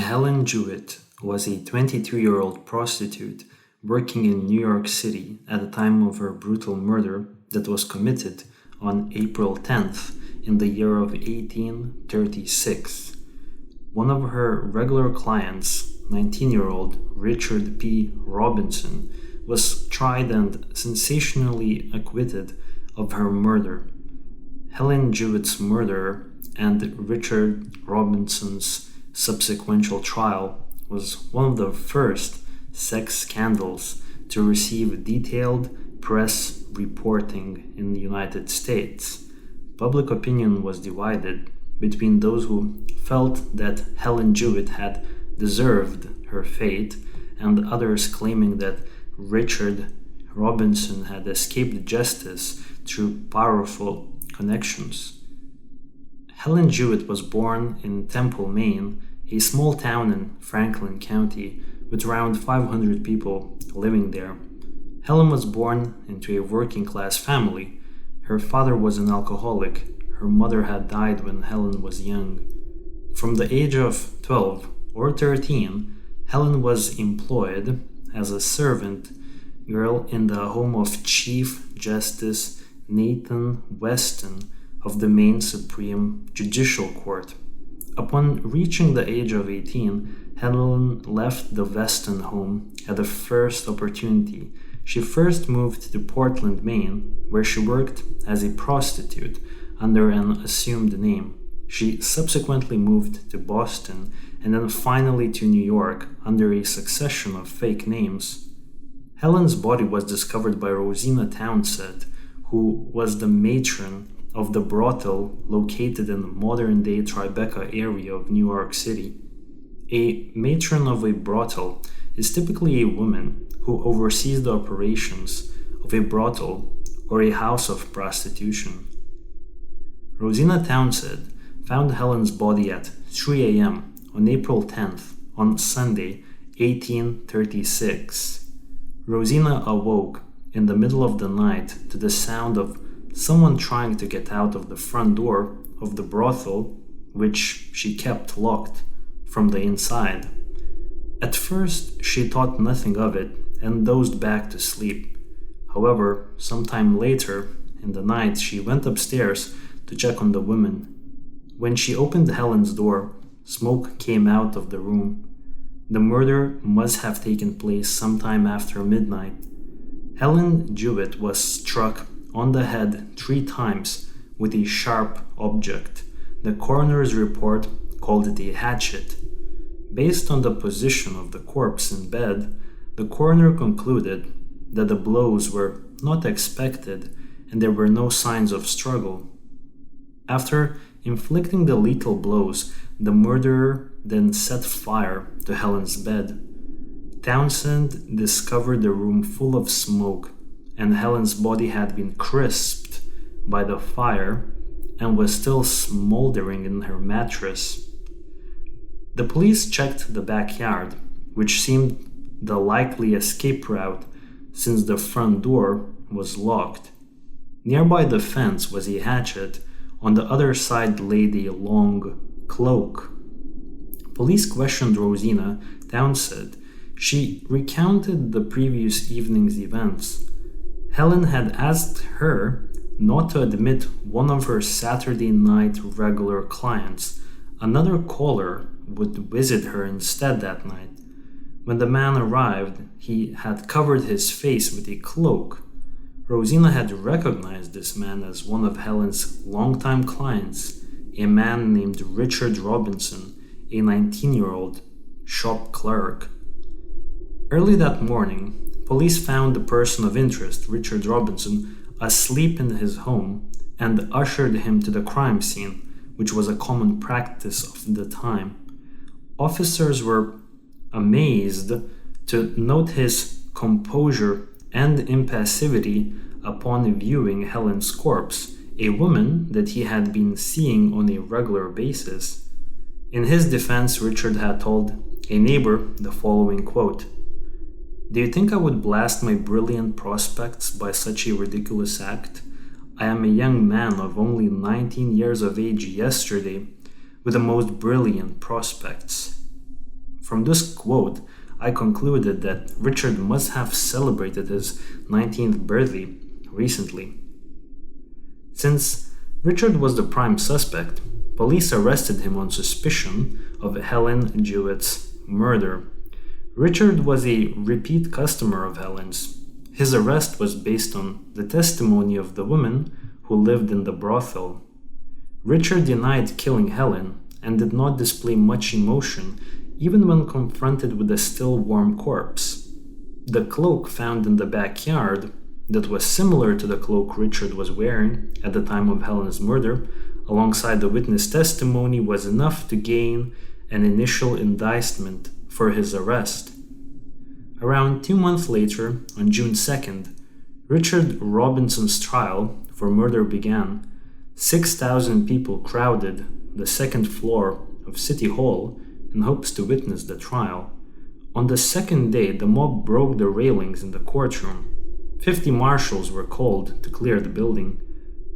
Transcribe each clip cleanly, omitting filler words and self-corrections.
Helen Jewett was a 22-year-old prostitute working in New York City at the time of her brutal murder that was committed on April 10th in the year of 1836. One of her regular clients, 19-year-old Richard P. Robinson, was tried and sensationally acquitted of her murder. Helen Jewett's murder and Richard Robinson's subsequent trial was one of the first sex scandals to receive detailed press reporting in the United States. Public opinion was divided between those who felt that Helen Jewett had deserved her fate and others claiming that Richard Robinson had escaped justice through powerful connections. Helen Jewett was born in Temple, Maine, a small town in Franklin County with around 500 people living there. Helen was born into a working-class family. Her father was an alcoholic. Her mother had died when Helen was young. From the age of 12 or 13, Helen was employed as a servant girl in the home of Chief Justice Nathan Weston of the Maine Supreme Judicial Court. Upon reaching the age of 18, Helen left the Weston home at the first opportunity. She first moved to Portland, Maine, where she worked as a prostitute under an assumed name. She subsequently moved to Boston and then finally to New York under a succession of fake names. Helen's body was discovered by Rosina Townsend, who was the matron of the brothel located in the modern-day Tribeca area of New York City. A matron of a brothel is typically a woman who oversees the operations of a brothel or a house of prostitution. Rosina Townsend found Helen's body at 3 a.m. on April 10th, on Sunday, 1836. Rosina awoke in the middle of the night to the sound of someone trying to get out of the front door of the brothel, which she kept locked from the inside. At first, she thought nothing of it and dozed back to sleep. However, sometime later in the night, she went upstairs to check on the woman. When she opened Helen's door, smoke came out of the room. The murder must have taken place sometime after midnight. Helen Jewett was struck on the head 3 times with a sharp object. The coroner's report called it a hatchet. Based on the position of the corpse in bed, the coroner concluded that the blows were not expected and there were no signs of struggle. After inflicting the lethal blows, the murderer then set fire to Helen's bed. Townsend discovered the room full of smoke, and Helen's body had been crisped by the fire and was still smoldering in her mattress. The police checked the backyard, which seemed the likely escape route since the front door was locked. Nearby the fence was a hatchet. On the other side lay a long cloak. Police questioned Rosina Townsend. She recounted the previous evening's events. Helen had asked her not to admit one of her Saturday night regular clients. Another caller would visit her instead that night. When the man arrived, he had covered his face with a cloak. Rosina had recognized this man as one of Helen's longtime clients, a man named Richard Robinson, a 19-year-old shop clerk. Early that morning, police found the person of interest, Richard Robinson, asleep in his home and ushered him to the crime scene, which was a common practice of the time. Officers were amazed to note his composure and impassivity upon viewing Helen's corpse, a woman that he had been seeing on a regular basis. In his defense, Richard had told a neighbor the following quote, "Do you think I would blast my brilliant prospects by such a ridiculous act? I am a young man of only 19 years of age yesterday, with the most brilliant prospects." From this quote, I concluded that Richard must have celebrated his 19th birthday recently. Since Richard was the prime suspect, police arrested him on suspicion of Helen Jewett's murder. Richard was a repeat customer of Helen's. His arrest was based on the testimony of the woman who lived in the brothel. Richard denied killing Helen and did not display much emotion even when confronted with a still warm corpse. The cloak found in the backyard, that was similar to the cloak Richard was wearing at the time of Helen's murder, alongside the witness testimony, was enough to gain an initial indictment for his arrest. Around 2 months later, on June 2nd, Richard Robinson's trial for murder began. 6,000 people crowded the second floor of City Hall in hopes to witness the trial. On the second day, the mob broke the railings in the courtroom. 50 marshals were called to clear the building.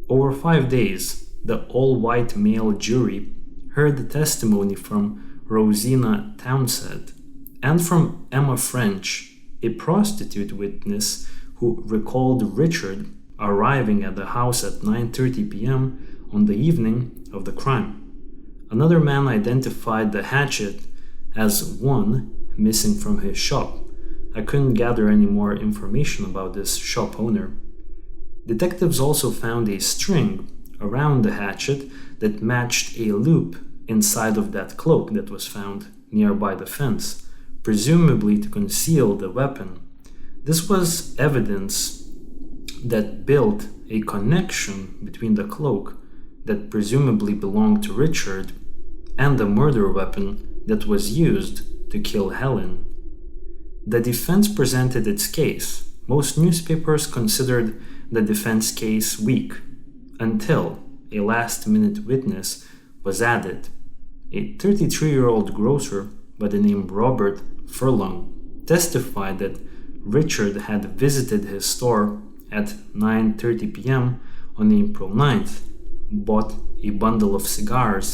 Over 5 days, the all-white male jury heard the testimony from Rosina Townsend and from Emma French, a prostitute witness who recalled Richard arriving at the house at 9:30 p.m. on the evening of the crime. Another man identified the hatchet as one missing from his shop. I couldn't gather any more information about this shop owner. Detectives also found a string around the hatchet that matched a loop inside of that cloak that was found nearby the fence, presumably to conceal the weapon. This was evidence that built a connection between the cloak that presumably belonged to Richard and the murder weapon that was used to kill Helen. The defense presented its case. Most newspapers considered the defense case weak until a last-minute witness was added. A 33-year-old grocer by the name Robert Furlong testified that Richard had visited his store at 9:30 p.m. on April 9th, bought a bundle of cigars,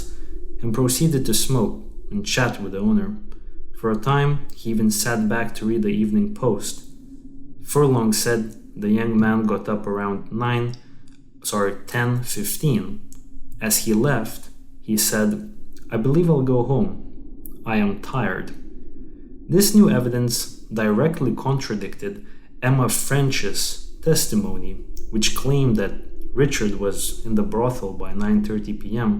and proceeded to smoke and chat with the owner. For a time, he even sat back to read the Evening Post. Furlong said the young man got up around 10:15. As he left, he said, "I believe I'll go home. I am tired." This new evidence directly contradicted Emma French's testimony, which claimed that Richard was in the brothel by 9:30 p.m.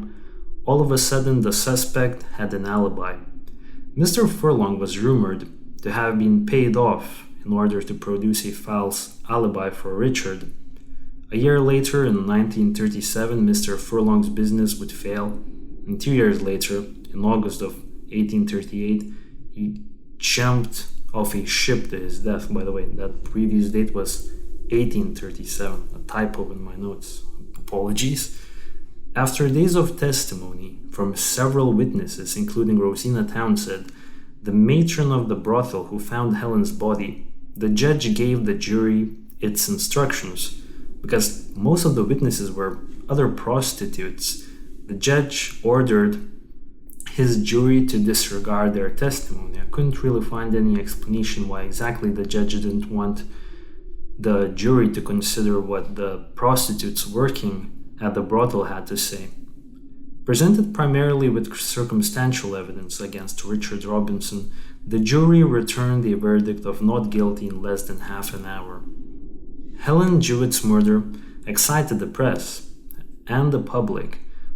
All of a sudden, the suspect had an alibi. Mr. Furlong was rumored to have been paid off in order to produce a false alibi for Richard. A year later, in 1937, Mr. Furlong's business would fail, and 2 years later, in August of 1838, he jumped off a ship to his death. By the way, that previous date was 1837, a typo in my notes. Apologies. After days of testimony from several witnesses, including Rosina Townsend, the matron of the brothel who found Helen's body, the judge gave the jury its instructions. Because most of the witnesses were other prostitutes, the judge ordered his jury to disregard their testimony. I couldn't really find any explanation why exactly the judge didn't want the jury to consider what the prostitutes working at the brothel had to say. Presented primarily with circumstantial evidence against Richard Robinson, the jury returned a verdict of not guilty in less than half an hour. Helen Jewett's murder excited the press and the public.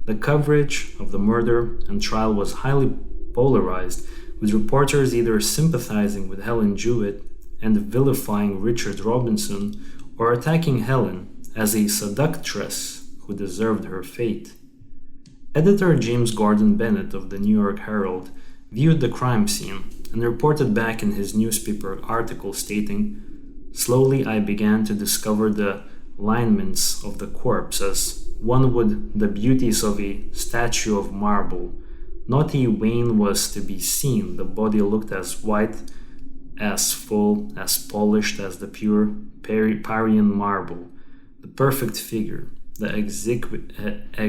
The coverage of the murder and trial was highly polarized, with reporters either sympathizing with Helen Jewett and vilifying Richard Robinson, or attacking Helen as a seductress who deserved her fate. Editor James Gordon Bennett of the New York Herald viewed the crime scene and reported back in his newspaper article stating, "Slowly I began to discover the lineaments of the corpse as one would the beauties of a statue of marble. Not a vein was to be seen. The body looked as white, as full, as polished as the pure Parian marble. The perfect figure, the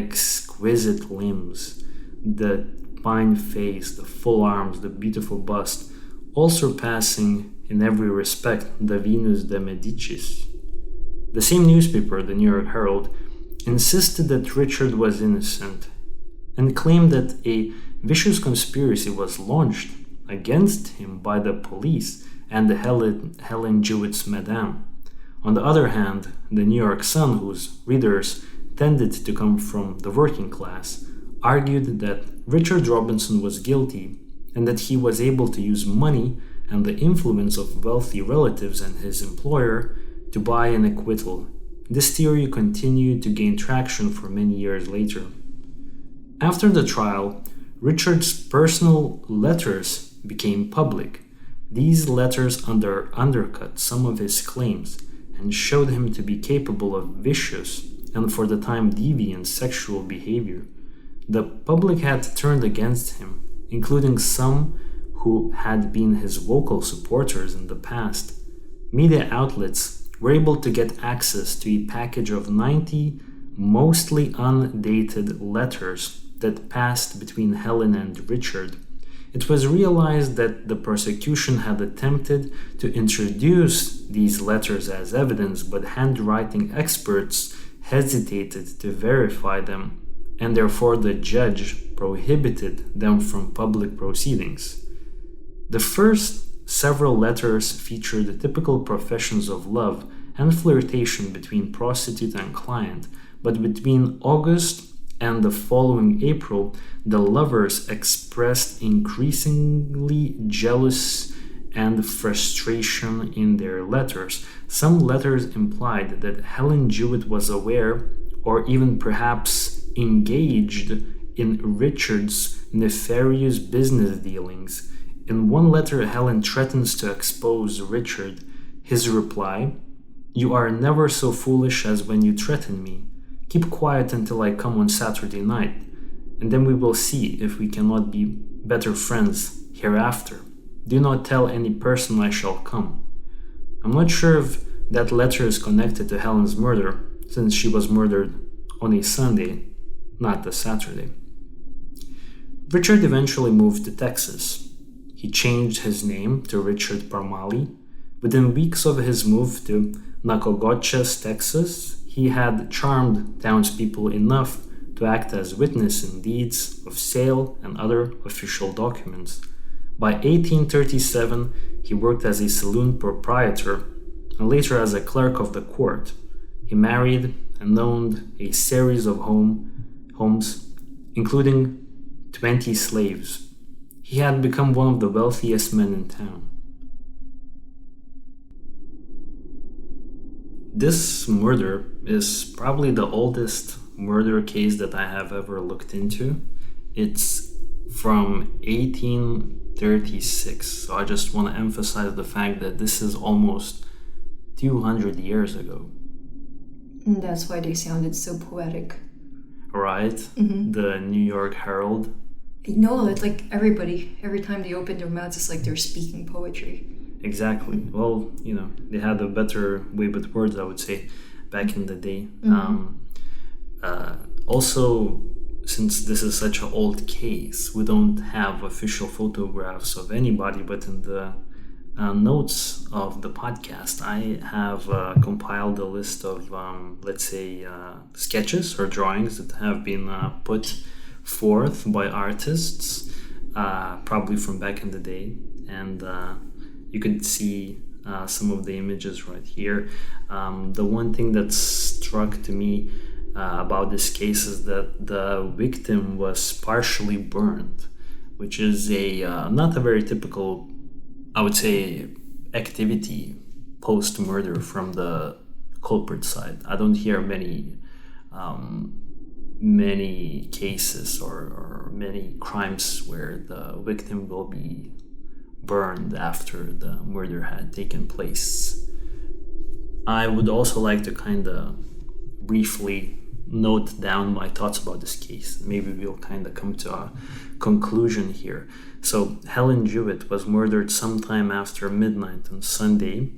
exquisite limbs, the fine face, the full arms, the beautiful bust, all surpassing in every respect the Venus de Medicis. The same newspaper, the New York Herald, insisted that Richard was innocent and claimed that a vicious conspiracy was launched against him by the police and the Helen Jewett's madame. On the other hand, the New York Sun, whose readers tended to come from the working class, argued that Richard Robinson was guilty and that he was able to use money and the influence of wealthy relatives and his employer to buy an acquittal. This theory continued to gain traction for many years later. After the trial, Richard's personal letters became public. These letters undercut some of his claims and showed him to be capable of vicious and for the time deviant sexual behavior. The public had turned against him, including some who had been his vocal supporters in the past. Media outlets were able to get access to a package of 90 mostly undated letters that passed between Helen and Richard. It was realized that the prosecution had attempted to introduce these letters as evidence, but handwriting experts hesitated to verify them, and therefore the judge prohibited them from public proceedings. The first several letters featured the typical professions of love and flirtation between prostitute and client, but between August and the following April, the lovers expressed increasingly jealous and frustration in their letters. Some letters implied that Helen Jewett was aware or even perhaps engaged in Richard's nefarious business dealings. In one letter, Helen threatens to expose Richard. His reply, "You are never so foolish as when you threaten me. Keep quiet until I come on Saturday night, and then we will see if we cannot be better friends hereafter. Do not tell any person I shall come." I'm not sure if that letter is connected to Helen's murder, since she was murdered on a Sunday, not a Saturday. Richard eventually moved to Texas. He changed his name to Richard Parmali. Within weeks of his move to Nacogdoches, Texas, he had charmed townspeople enough to act as witness in deeds of sale and other official documents. By 1837, he worked as a saloon proprietor and later as a clerk of the court. He married and owned a series of homes, including 20 slaves. He had become one of the wealthiest men in town. This murder is probably the oldest murder case that I have ever looked into. It's from 1836, so I just want to emphasize the fact that this is almost 200 years ago. And that's why they sounded so poetic. Right? Mm-hmm. The New York Herald. No, it's like everybody, every time they open their mouths, it's like they're speaking poetry. Exactly. Well, they had a better way with words, I would say, back in the day. Mm-hmm. Also, since this is such an old case, we don't have official photographs of anybody, but in the notes of the podcast, I have compiled a list of, sketches or drawings that have been put forth by artists, probably from back in the day. And you can see some of the images right here. The one thing that struck to me about this case is that the victim was partially burned, which is not a very typical, I would say, activity post-murder from the culprit side. I don't hear many cases or many crimes where the victim will be burned after the murder had taken place. I would also like to kind of briefly note down my thoughts about this case. Maybe we'll kind of come to a conclusion here. So Helen Jewett was murdered sometime after midnight on Sunday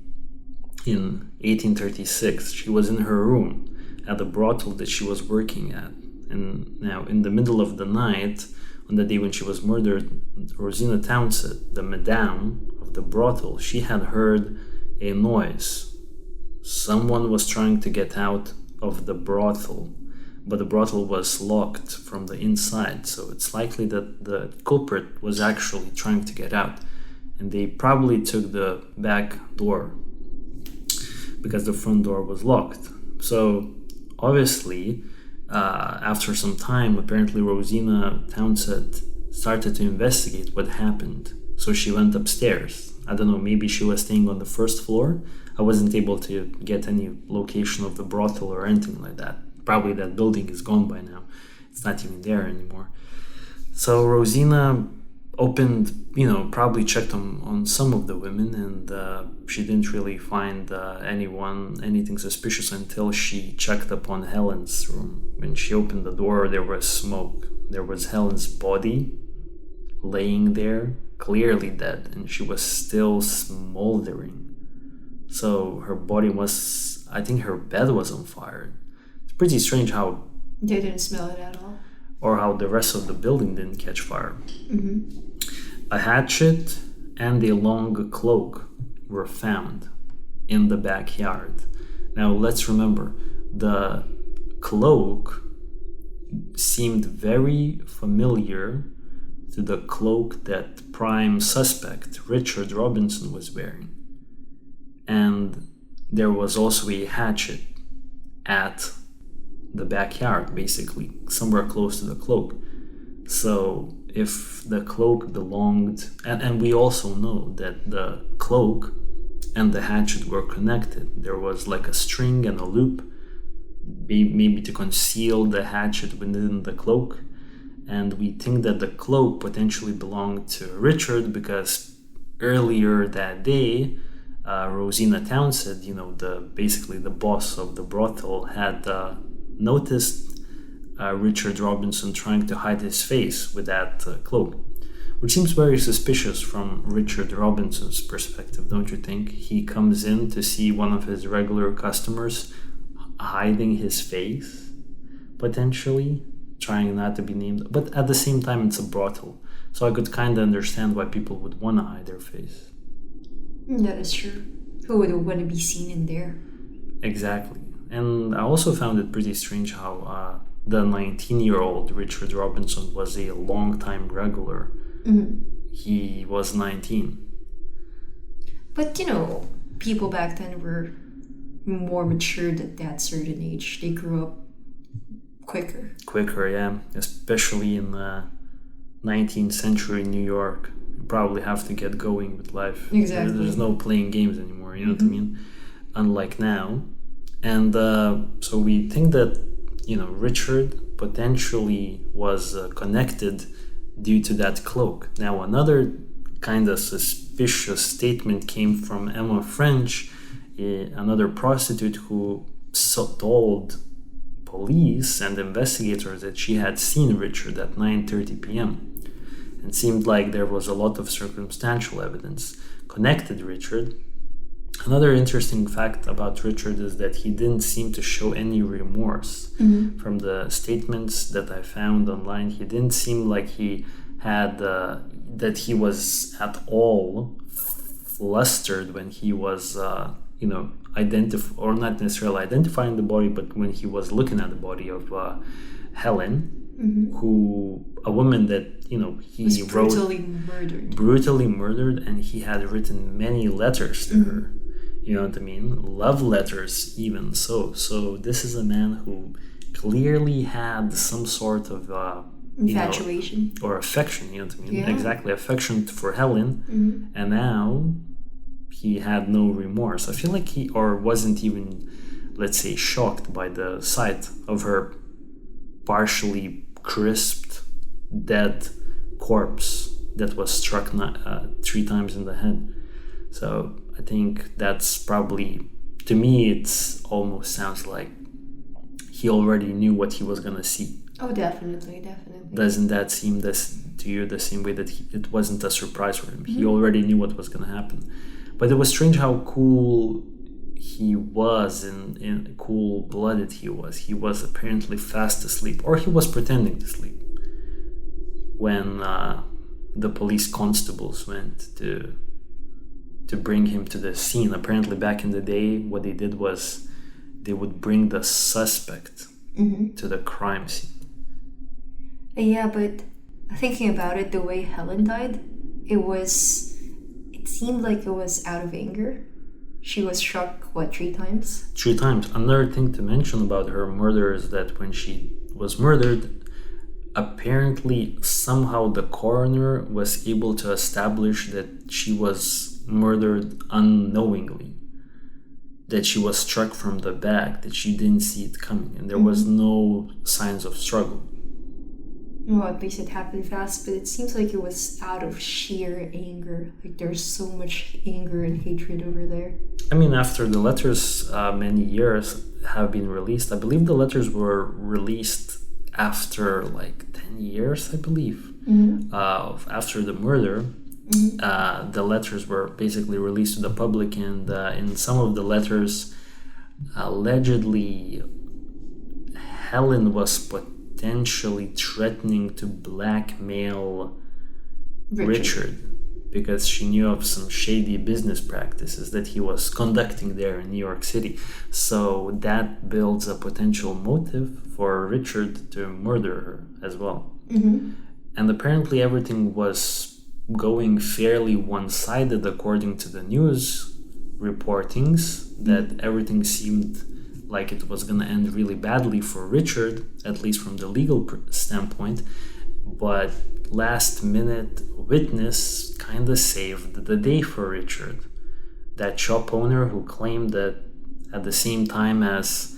in 1836. She was in her room at the brothel that she was working at. And now in the middle of the night, on the day when she was murdered, Rosina Townsend, the madame of the brothel, she had heard a noise. Someone was trying to get out of the brothel, but the brothel was locked from the inside, so it's likely that the culprit was actually trying to get out, and they probably took the back door because the front door was locked. So obviously, after some time, apparently Rosina Townsend started to investigate what happened. So she went upstairs. I don't know, maybe she was staying on the first floor. I wasn't able to get any location of the brothel or anything like that. Probably that building is gone by now. It's not even there anymore. So Rosina opened, probably checked on some of the women, and she didn't really find anything suspicious until she checked upon Helen's room. When she opened the door, there was smoke. There was Helen's body laying there, clearly dead, and she was still smoldering. So her body was, I think her bed was on fire. It's pretty strange how... They didn't smell it at all. Or how the rest of the building didn't catch fire. Mm-hmm. A hatchet and a long cloak were found in the backyard. Now let's remember, the cloak seemed very familiar to the cloak that prime suspect Richard Robinson was wearing. And there was also a hatchet at the backyard, basically, somewhere close to the cloak. So if the cloak belonged, and we also know that the cloak and the hatchet were connected. There was like a string and a loop, maybe to conceal the hatchet within the cloak. And we think that the cloak potentially belonged to Richard because earlier that day, Rosina Townsend, basically the boss of the brothel, had noticed Richard Robinson trying to hide his face with that cloak, which seems very suspicious from Richard Robinson's perspective, don't you think? He comes in to see one of his regular customers hiding his face, potentially, trying not to be named, but at the same time it's a brothel, so I could kind of understand why people would want to hide their face. That is true. Who would want to be seen in there? Exactly. And I also found it pretty strange how the 19-year-old Richard Robinson was a long-time regular. Mm-hmm. He was 19. But, people back then were more matured at that certain age. They grew up quicker. Quicker, yeah. Especially in 19th century New York. You probably have to get going with life. Exactly. There's no playing games anymore, you know what I mean? Unlike now. And so we think that, Richard potentially was connected due to that cloak. Now, another kind of suspicious statement came from Emma French, another prostitute who told police and investigators that she had seen Richard at 9:30 p.m. It seemed like there was a lot of circumstantial evidence connected Richard. Another interesting fact about Richard is that he didn't seem to show any remorse. Mm-hmm. From the statements that I found online, he didn't seem like he had that he was at all flustered when he was or not necessarily identifying the body, but when he was looking at the body of Helen, mm-hmm. A woman that he was wrote brutally murdered, and he had written many letters to mm-hmm. her. You know what I mean? Love letters, even so. So this is a man who clearly had some sort of infatuation or affection. You know what I mean? Yeah. Exactly, affection for Helen, mm-hmm. and now he had no remorse. I feel like he wasn't even, let's say, shocked by the sight of her partially crisped, dead corpse that was struck 3 times in the head. So I think that's probably, to me, it's almost sounds like he already knew what he was gonna see. Oh, definitely. Doesn't that seem to you the same way that it wasn't a surprise for him? Mm-hmm. He already knew what was gonna happen. But it was strange how cool he was and cool-blooded he was. He was apparently fast asleep, or he was pretending to sleep. when the police constables went to bring him to the scene. Apparently back in the day, what they did was they would bring the suspect to the crime scene. Yeah, but thinking about it, the way Helen died, it seemed like it was out of anger. She was struck, 3 times? 3 times. Another thing to mention about her murder is that when she was murdered, apparently somehow the coroner was able to establish that she was murdered unknowingly, that she was struck from the back, that she didn't see it coming, and there was no signs of struggle. Well, at least it happened fast, but it seems like it was out of sheer anger. Like, there's so much anger and hatred over there. I mean, after the letters, many years have been released. I believe the letters were released after 10 years, I believe, after the murder. The letters were basically released to the public, and in some of the letters, allegedly, Helen was potentially threatening to blackmail Richard because she knew of some shady business practices that he was conducting there in New York City. So that builds a potential motive for Richard to murder her as well. And apparently everything was going fairly one-sided according to the news reportings, that everything seemed like it was going to end really badly for Richard, at least from the legal standpoint. But last minute witness kind of saved the day for Richard. That shop owner who claimed that at the same time as,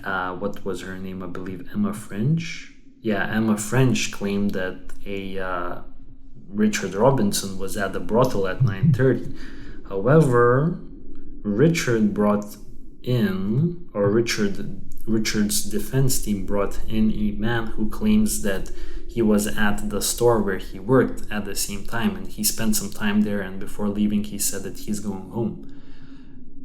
what was her name? I believe Emma French. Yeah, Emma French claimed that a Richard Robinson was at the brothel at 9:30. However, Richard's defense team brought in a man who claims that he was at the store where he worked at the same time, and he spent some time there, and before leaving he said that he's going home.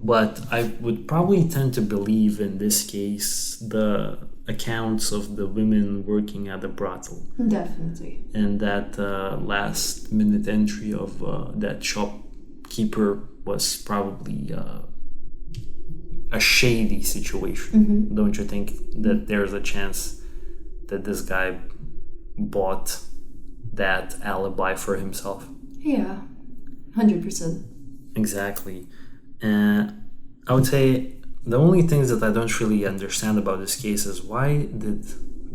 But I would probably tend to believe in this case the accounts of the women working at the brothel. Definitely. And that last minute entry of that shopkeeper was probably a shady situation. Don't you think that there's a chance that this guy bought that alibi for himself? Yeah, 100%. Exactly. And I would say the only things that I don't really understand about this case is why did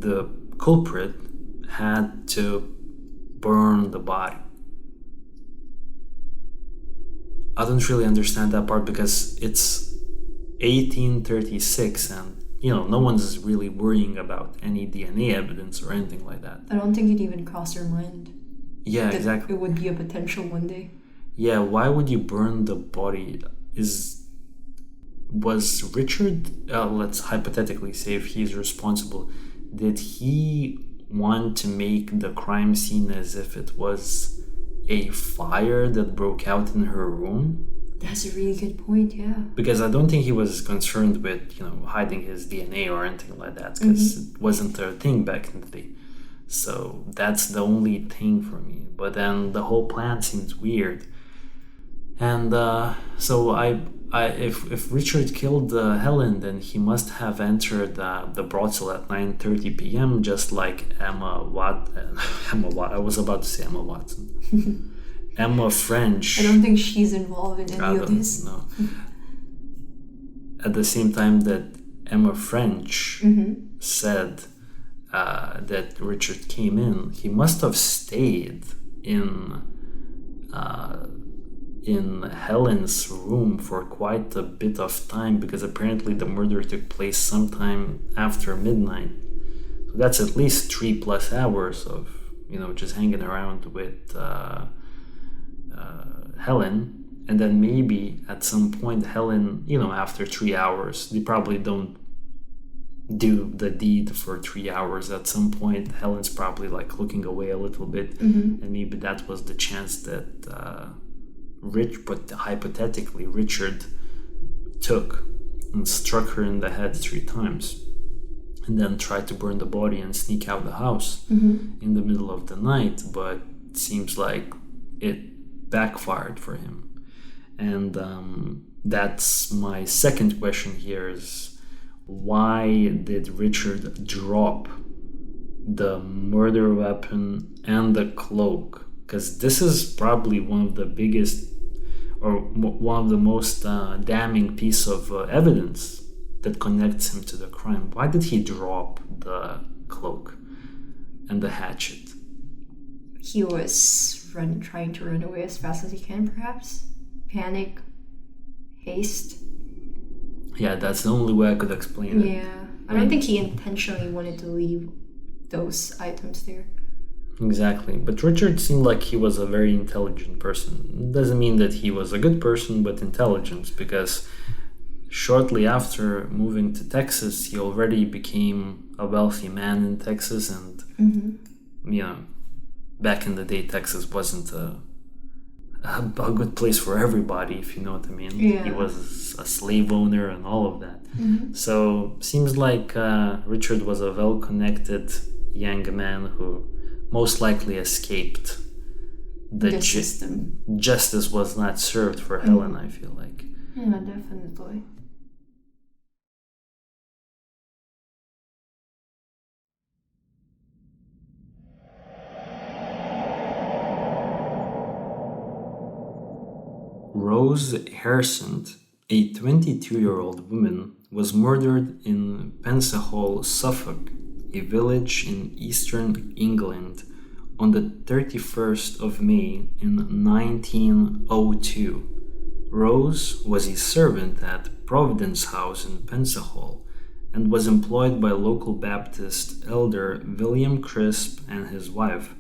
the culprit had to burn the body? I don't really understand that part, because it's 1836 and no one's really worrying about any DNA evidence or anything like that. I don't think it even crossed her mind. Yeah, that exactly. It would be a potential one day. Yeah, why would you burn the body? Was Richard, let's hypothetically say if he's responsible, did he want to make the crime scene as if it was a fire that broke out in her room? That's a really good point, yeah. Because I don't think he was concerned with, hiding his DNA or anything like that, because it wasn't a thing back in the day. So that's the only thing for me. But then the whole plan seems weird. And so if Richard killed Helen, then he must have entered the brothel at 9:30 p.m. just like Emma Watson. I was about to say Emma Watson. Emma French. I don't think she's involved in any of this. No. At the same time that Emma French said that Richard came in, he must have stayed in Helen's room for quite a bit of time, because apparently the murder took place sometime after midnight. So that's at least 3+ hours of just hanging around with Helen. And then maybe at some point Helen, after 3 hours, they probably don't do the deed for 3 hours. At some point Helen's probably looking away a little bit, and maybe that was the chance that hypothetically Richard took and struck her in the head 3 times. and then tried to burn the body and sneak out the house in the middle of the night, but it seems like it backfired for him. And that's my second question here is, why did Richard drop the murder weapon and the cloak? Because this is probably one of the biggest or one of the most damning piece of evidence that connects him to the crime. Why did he drop the cloak and the hatchet? He was trying to run away as fast as he can, perhaps. Panic, haste. Yeah, that's the only way I could explain it. Yeah, I don't think he intentionally wanted to leave those items there. Exactly, but Richard seemed like he was a very intelligent person. It doesn't mean that he was a good person, but intelligent, because shortly after moving to Texas, he already became a wealthy man in Texas, and you know, back in the day, Texas wasn't a good place for everybody, if you know what I mean. Yeah. He was a slave owner and all of that. So seems like Richard was a well-connected young man who most likely escaped the system. Justice was not served for Helen, I feel like. Yeah, definitely. Rose Harsent, a 22-year-old woman, was murdered in Peasenhall, Suffolk, a village in eastern England, on the 31st of May in 1902. Rose was a servant at Providence House in Peasenhall and was employed by local Baptist elder William Crisp and his wife.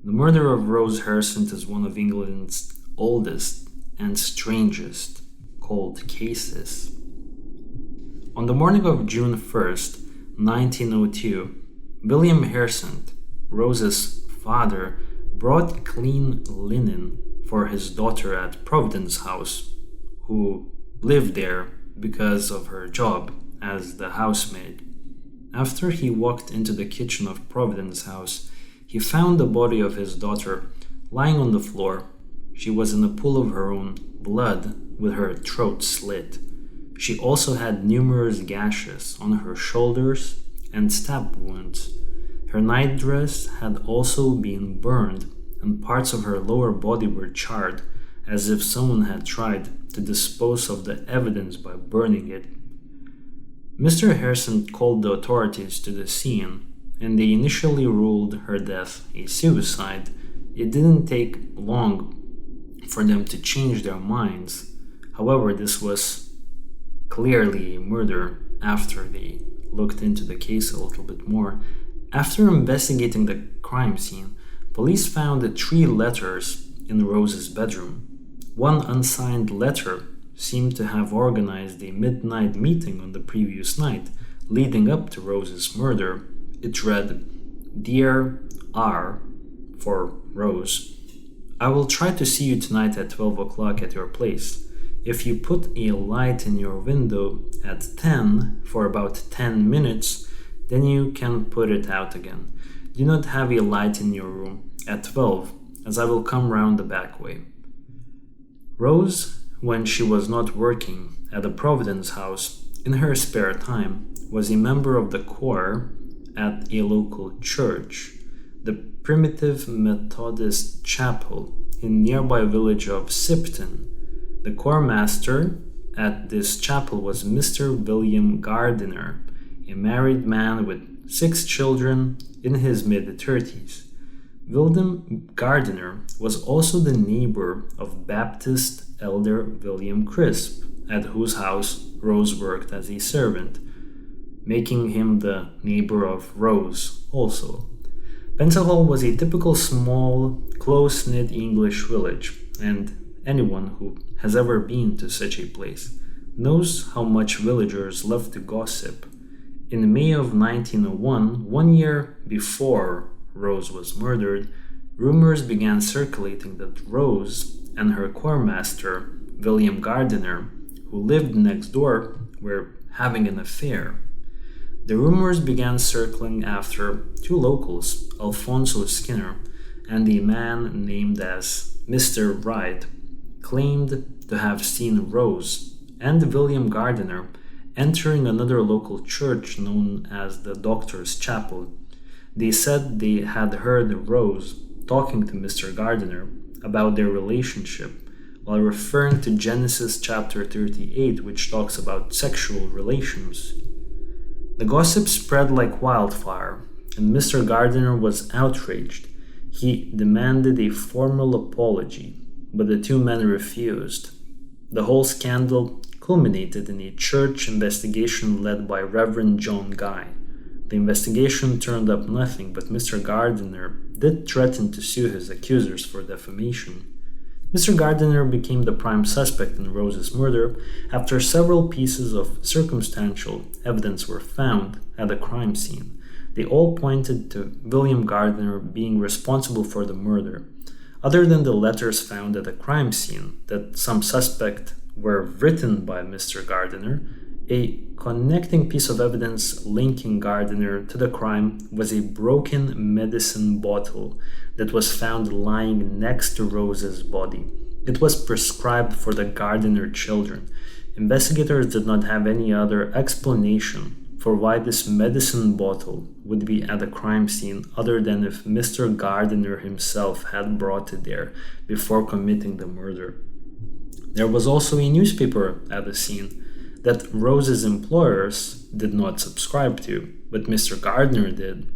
The murder of Rose Harsent is one of England's oldest and strangest cold cases. On the morning of June 1st, 1902, William Harsent, Rose's father, brought clean linen for his daughter at Providence House, who lived there because of her job as the housemaid. After he walked into the kitchen of Providence House, he found the body of his daughter lying on the floor. She was in a pool of her own blood with her throat slit. She also had numerous gashes on her shoulders and stab wounds. Her nightdress had also been burned, and parts of her lower body were charred, as if someone had tried to dispose of the evidence by burning it. Mr. Harsent called the authorities to the scene, and they initially ruled her death a suicide. It didn't take long for them to change their minds. However, this was clearly a murder after they looked into the case a little bit more. After investigating the crime scene, police found 3 letters in Rose's bedroom. One unsigned letter seemed to have organized a midnight meeting on the previous night, leading up to Rose's murder. It read, "Dear R," for Rose, "I will try to see you tonight at 12 o'clock at your place. If you put a light in your window at 10 for about 10 minutes, then you can put it out again. Do not have a light in your room at 12, as I will come round the back way." Rose, when she was not working at the Providence House, in her spare time, was a member of the choir at a local church, the Primitive Methodist Chapel in nearby village of Sipton. The choir master at this chapel was Mr. William Gardiner, a married man with 6 children in his mid-30s. William Gardiner was also the neighbor of Baptist elder William Crisp, at whose house Rose worked as a servant, making him the neighbor of Rose also. Peasenhall was a typical small, close-knit English village, and anyone who has ever been to such a place knows how much villagers love to gossip. In May of 1901, 1 year before Rose was murdered, rumors began circulating that Rose and her choirmaster, William Gardiner, who lived next door, were having an affair. The rumors began circling after two locals, Alfonso Skinner and a man named as Mr. Wright, claimed to have seen Rose and William Gardiner entering another local church known as the Doctor's Chapel. They said they had heard Rose talking to Mr. Gardiner about their relationship while referring to Genesis chapter 38, which talks about sexual relations. The gossip spread like wildfire, and Mr. Gardiner was outraged. He demanded a formal apology, but the two men refused. The whole scandal culminated in a church investigation led by Reverend John Guy. The investigation turned up nothing, but Mr. Gardiner did threaten to sue his accusers for defamation. Mr. Gardiner became the prime suspect in Rose's murder after several pieces of circumstantial evidence were found at the crime scene. They all pointed to William Gardiner being responsible for the murder. Other than the letters found at the crime scene that some suspect were written by Mr. Gardiner, a connecting piece of evidence linking Gardiner to the crime was a broken medicine bottle that was found lying next to Rose's body. It was prescribed for the Gardiner children. Investigators did not have any other explanation for why this medicine bottle would be at the crime scene other than if Mr. Gardiner himself had brought it there before committing the murder. There was also a newspaper at the scene that Rose's employers did not subscribe to, but Mr. Gardiner did.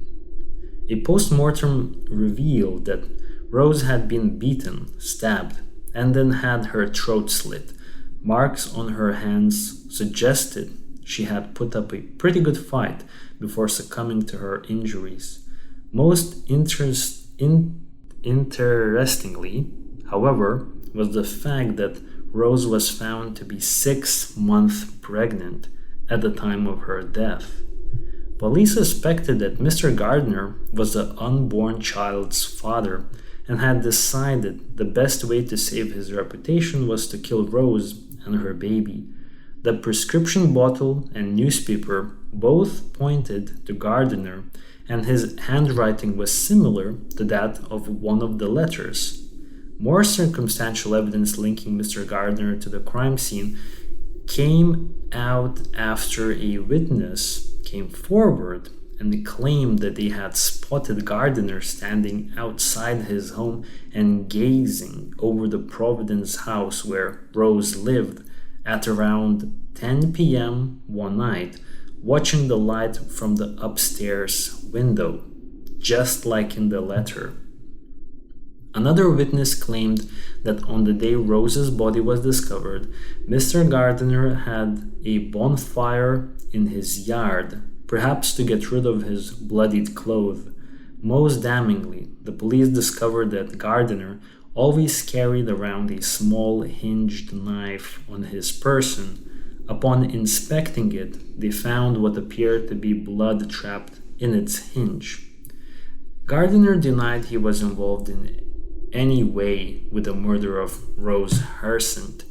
A post-mortem revealed that Rose had been beaten, stabbed, and then had her throat slit. Marks on her hands suggested she had put up a pretty good fight before succumbing to her injuries. Most interestingly, however, was the fact that Rose was found to be 6 months pregnant at the time of her death. Police suspected that Mr. Gardiner was the unborn child's father and had decided the best way to save his reputation was to kill Rose and her baby. The prescription bottle and newspaper both pointed to Gardiner, and his handwriting was similar to that of one of the letters. More circumstantial evidence linking Mr. Gardiner to the crime scene came out after a witness came forward and claimed that they had spotted Gardiner standing outside his home and gazing over the Providence house where Rose lived at around 10 p.m. one night, watching the light from the upstairs window, just like in the letter. Another witness claimed that on the day Rose's body was discovered, Mr. Gardiner had a bonfire in his yard, perhaps to get rid of his bloodied clothes. Most damningly, the police discovered that Gardiner always carried around a small hinged knife on his person. Upon inspecting it, they found what appeared to be blood trapped in its hinge. Gardiner denied he was involved in any way with the murder of Rose Harsent.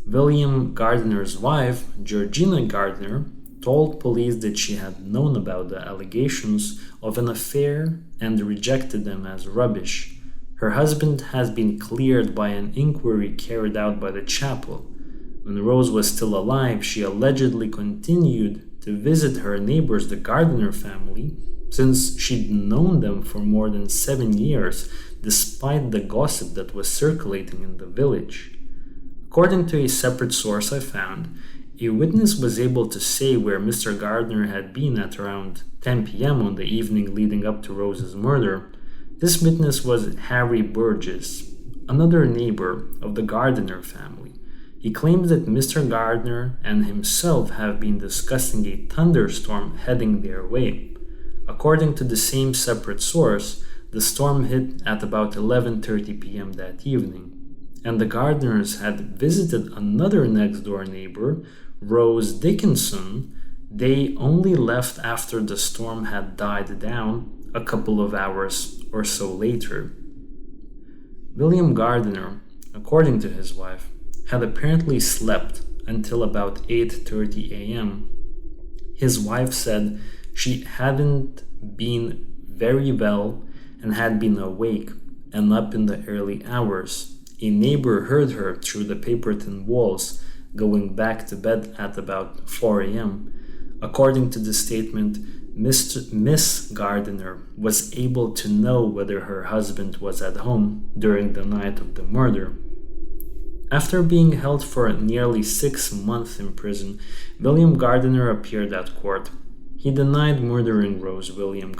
William Gardiner's wife, Georgina Gardiner, told police that she had known about the allegations of an affair and rejected them as rubbish. Her husband has been cleared by an inquiry carried out by the chapel. When Rose was still alive, she allegedly continued to visit her neighbors, the Gardiner family, since she'd known them for more than 7 years, despite the gossip that was circulating in the village. According to a separate source I found, a witness was able to say where Mr. Gardiner had been at around 10 p.m. on the evening leading up to Rose's murder. This witness was Harry Burgess, another neighbor of the Gardiner family. He claims that Mr. Gardiner and himself have been discussing a thunderstorm heading their way. According to the same separate source, the storm hit at about 11:30 p.m. that evening, and the Gardiners had visited another next-door neighbor, Rose Dickinson. They only left after the storm had died down a couple of hours or so later. William Gardiner, according to his wife, had apparently slept until about 8:30 a.m. His wife said she hadn't been very well and had been awake and up in the early hours. A neighbor heard her through the paper-thin walls going back to bed at about 4 a.m. According to the statement, Miss Gardiner was able to know whether her husband was at home during the night of the murder. After being held for nearly 6 months in prison, William Gardiner appeared at court. He denied murdering Rose. William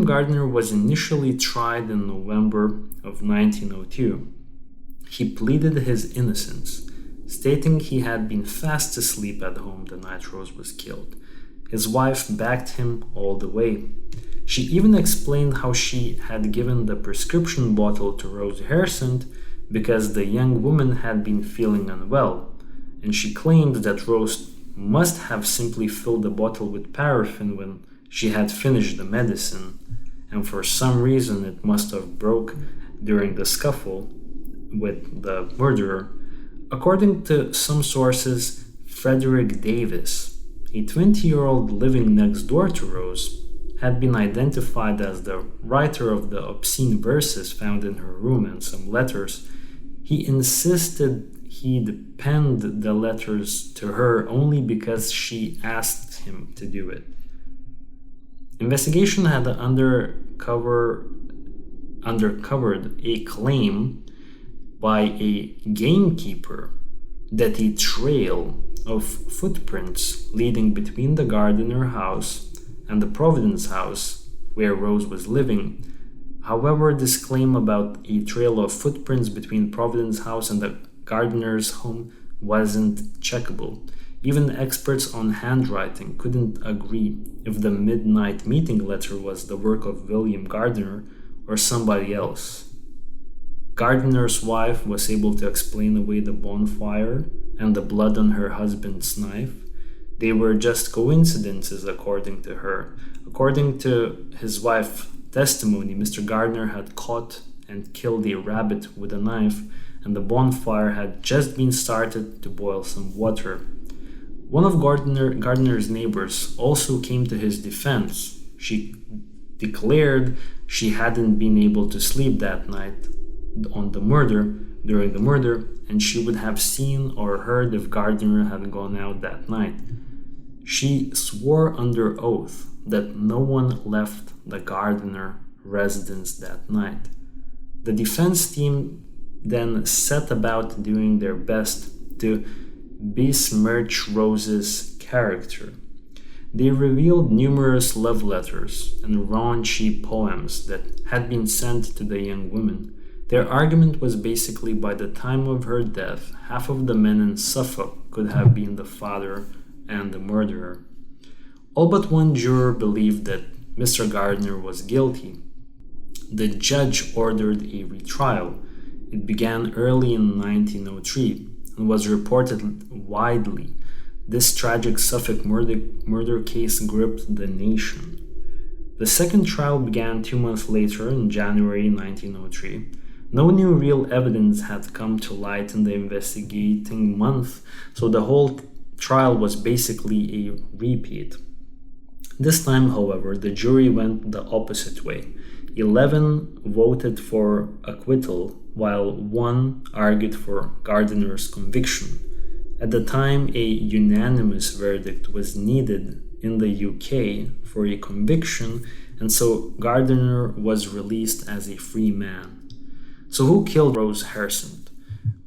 Gardiner was initially tried in November of 1902. He pleaded his innocence, stating he had been fast asleep at home the night Rose was killed. His wife backed him all the way. She even explained how she had given the prescription bottle to Rose Harsent because the young woman had been feeling unwell, and she claimed that Rose must have simply filled the bottle with paraffin when she had finished the medicine, and for some reason it must have broke during the scuffle with the murderer. According to some sources, Frederick Davis, a 20-year-old living next door to Rose, had been identified as the writer of the obscene verses found in her room and some letters. He insisted he'd penned the letters to her only because she asked him to do it. Investigation had uncovered a claim by a gamekeeper that a trail of footprints leading between the Gardiner house and the Providence house where Rose was living. However, this claim about a trail of footprints between Providence house and the Gardiner's home wasn't checkable. Even experts on handwriting couldn't agree if the midnight meeting letter was the work of William Gardiner or somebody else. Gardiner's wife was able to explain away the bonfire and the blood on her husband's knife. They were just coincidences, according to her. According to his wife's testimony, Mr. Gardiner had caught and killed a rabbit with a knife, and the bonfire had just been started to boil some water. One of Gardiner's neighbors also came to his defense. She declared she hadn't been able to sleep that night during the murder, and she would have seen or heard if Gardiner had gone out that night. She swore under oath that no one left the Gardiner residence that night. The defense team then set about doing their best to besmirch Rose's character. They revealed numerous love letters and raunchy poems that had been sent to the young woman. Their argument was basically by the time of her death, half of the men in Suffolk could have been the father and the murderer. All but one juror believed that Mr. Gardiner was guilty. The judge ordered a retrial. It began early in 1903 and was reported widely. This tragic Suffolk murder case gripped the nation. The second trial began 2 months later in January 1903. No new real evidence had come to light in the investigating month, so the whole trial was basically a repeat. This time, however, the jury went the opposite way. 11 voted for acquittal, while 1 argued for Gardiner's conviction. At the time, a unanimous verdict was needed in the UK for a conviction, and so Gardiner was released as a free man. So who killed Rose Harsent?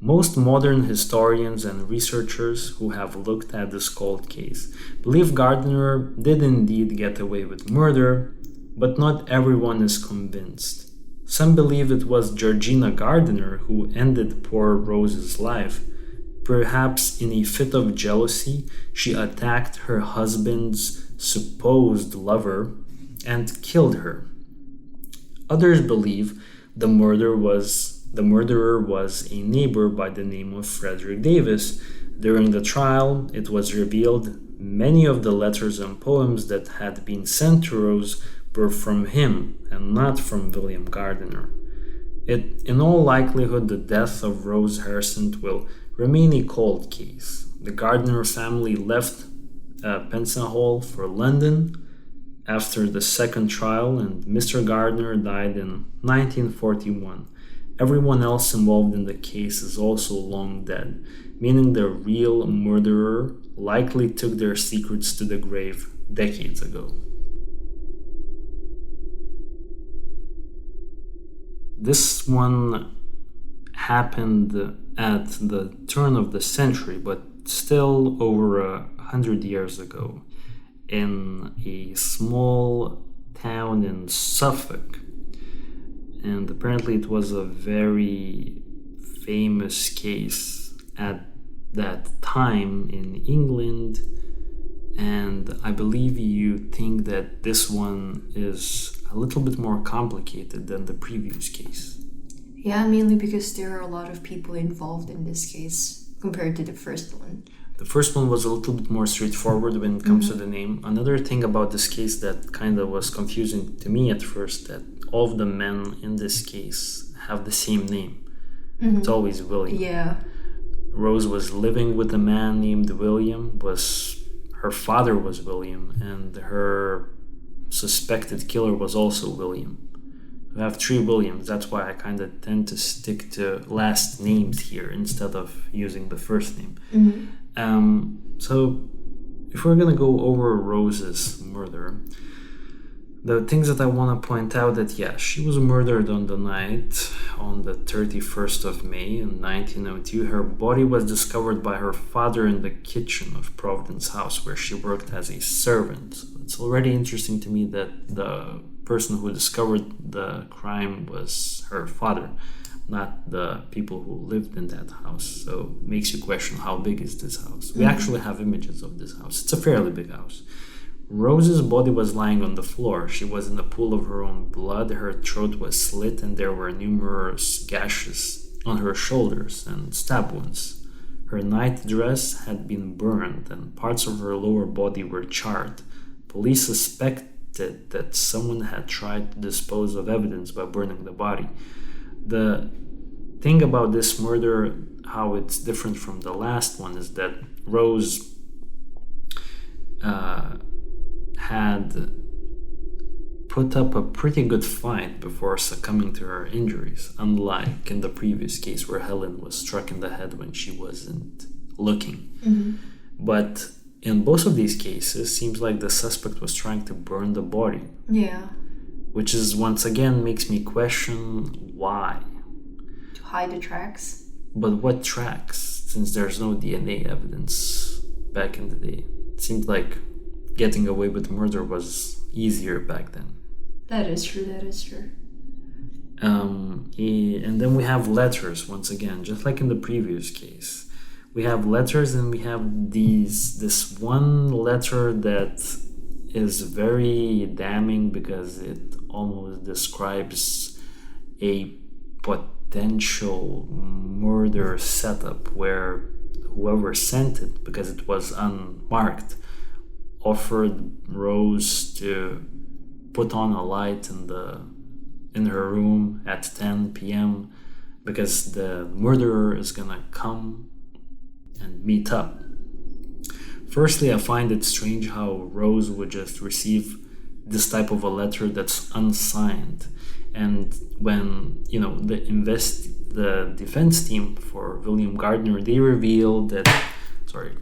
Most modern historians and researchers who have looked at this cold case believe Gardiner did indeed get away with murder, but not everyone is convinced. Some believe it was Georgina Gardiner who ended poor Rose's life. Perhaps in a fit of jealousy, she attacked her husband's supposed lover and killed her. Others believe the murderer was a neighbor by the name of Frederick Davis. During the trial, it was revealed many of the letters and poems that had been sent to Rose were from him and not from William Gardiner. In all likelihood, the death of Rose Harsent will remain a cold case. The Gardiner family left Peasenhall for London after the second trial, and Mr. Gardiner died in 1941. Everyone else involved in the case is also long dead, meaning the real murderer likely took their secrets to the grave decades ago. This one happened at the turn of the century, but still over 100 years ago, in a small town in Suffolk. And apparently it was a very famous case at that time in England. And I believe you think that this one is a little bit more complicated than the previous case. Yeah, mainly because there are a lot of people involved in this case compared to the first one. The first one was a little bit more straightforward when it comes to the name. Another thing about this case that kind of was confusing to me at first, that all of the men in this case have the same name. It's always William. Yeah. Rose was living with a man named William, her father was William, and her suspected killer was also William. We have 3 Williams. That's why I kind of tend to stick to last names here instead of using the first name. So if we're going to go over Rose's murder, the things that I want to point out that, yeah, she was murdered on the night on the 31st of May in 1902. Her body was discovered by her father in the kitchen of Providence House, where she worked as a servant. It's already interesting to me that the person who discovered the crime was her father, not the people who lived in that house. So it makes you question, how big is this house? We actually have images of this house. It's a fairly big house. Rose's body was lying on the floor. She was in a pool of her own blood. Her throat was slit and there were numerous gashes on her shoulders and stab wounds. Her night dress had been burned and parts of her lower body were charred. Police suspected that someone had tried to dispose of evidence by burning the body. The thing about this murder, how it's different from the last one, is that Rose had put up a pretty good fight before succumbing to her injuries, unlike in the previous case where Helen was struck in the head when she wasn't looking. But in both of these cases, seems like the suspect was trying to burn the body. Yeah. Which is, once again, makes me question why. To hide the tracks? But what tracks, since there's no DNA evidence back in the day? It seemed like getting away with murder was easier back then. That is true. And then we have letters, once again, just like in the previous case. We have letters and we have this one letter that is very damning because it almost describes a potential murder setup where whoever sent it, because it was unmarked, offered Rose to put on a light in her room at 10 p.m. because the murderer is gonna come and meet up. Firstly, I find it strange how Rose would just receive this type of a letter that's unsigned, and when the defense team for William Gardiner, they revealed that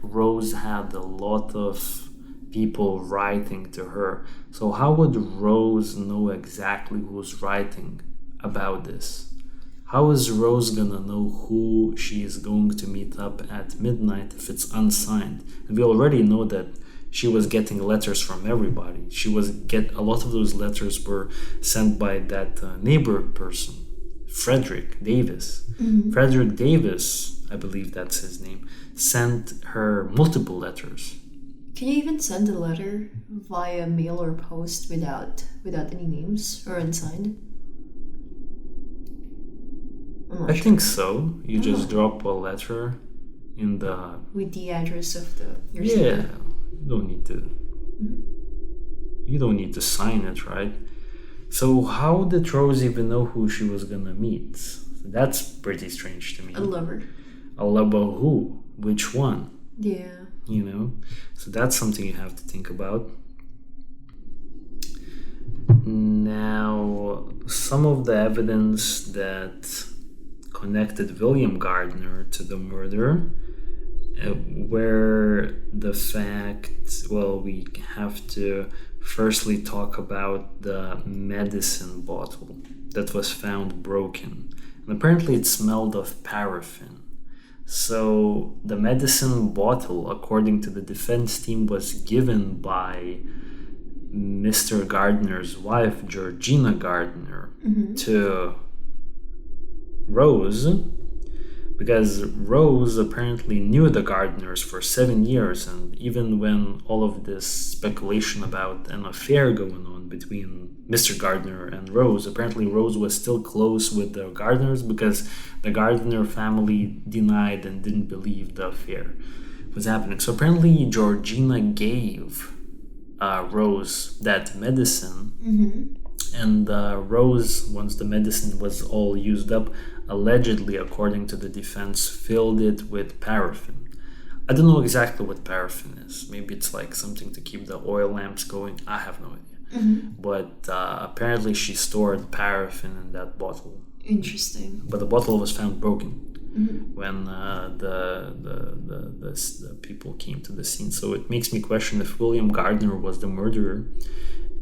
Rose had a lot of people writing to her. So how would Rose know exactly who's writing about this? How is Rose gonna know who she is going to meet up at midnight if it's unsigned? And we already know that she was getting letters from everybody. A lot of those letters were sent by that neighbor person, Frederick Davis. Frederick Davis, I believe that's his name, sent her multiple letters. Can you even send a letter via mail or post without any names or unsigned? I think so. You just drop a letter in the... with the address of your city. You don't need to sign it, right? So how did Rose even know who she was gonna meet? That's pretty strange to me. A lover. A lover who? Which one? Yeah. So that's something you have to think about. Now, some of the evidence that connected William Gardiner to the murder were the fact, we have to firstly talk about the medicine bottle that was found broken. And apparently it smelled of paraffin. So the medicine bottle, according to the defense team, was given by Mr. Gardiner's wife, Georgina Gardiner, to Rose, because Rose apparently knew the Gardiners for 7 years, and even when all of this speculation about an affair going on between Mr. Gardiner and Rose, apparently Rose was still close with the Gardiners because the Gardiner family denied and didn't believe the affair was happening. So apparently Georgina gave Rose that medicine, and Rose, once the medicine was all used up, allegedly, according to the defense, filled it with paraffin. I don't know exactly what paraffin is. Maybe it's like something to keep the oil lamps going. I have no idea. But apparently she stored paraffin in that bottle. Interesting. But the bottle was found broken when the people came to the scene. So it makes me question if William Gardiner was the murderer,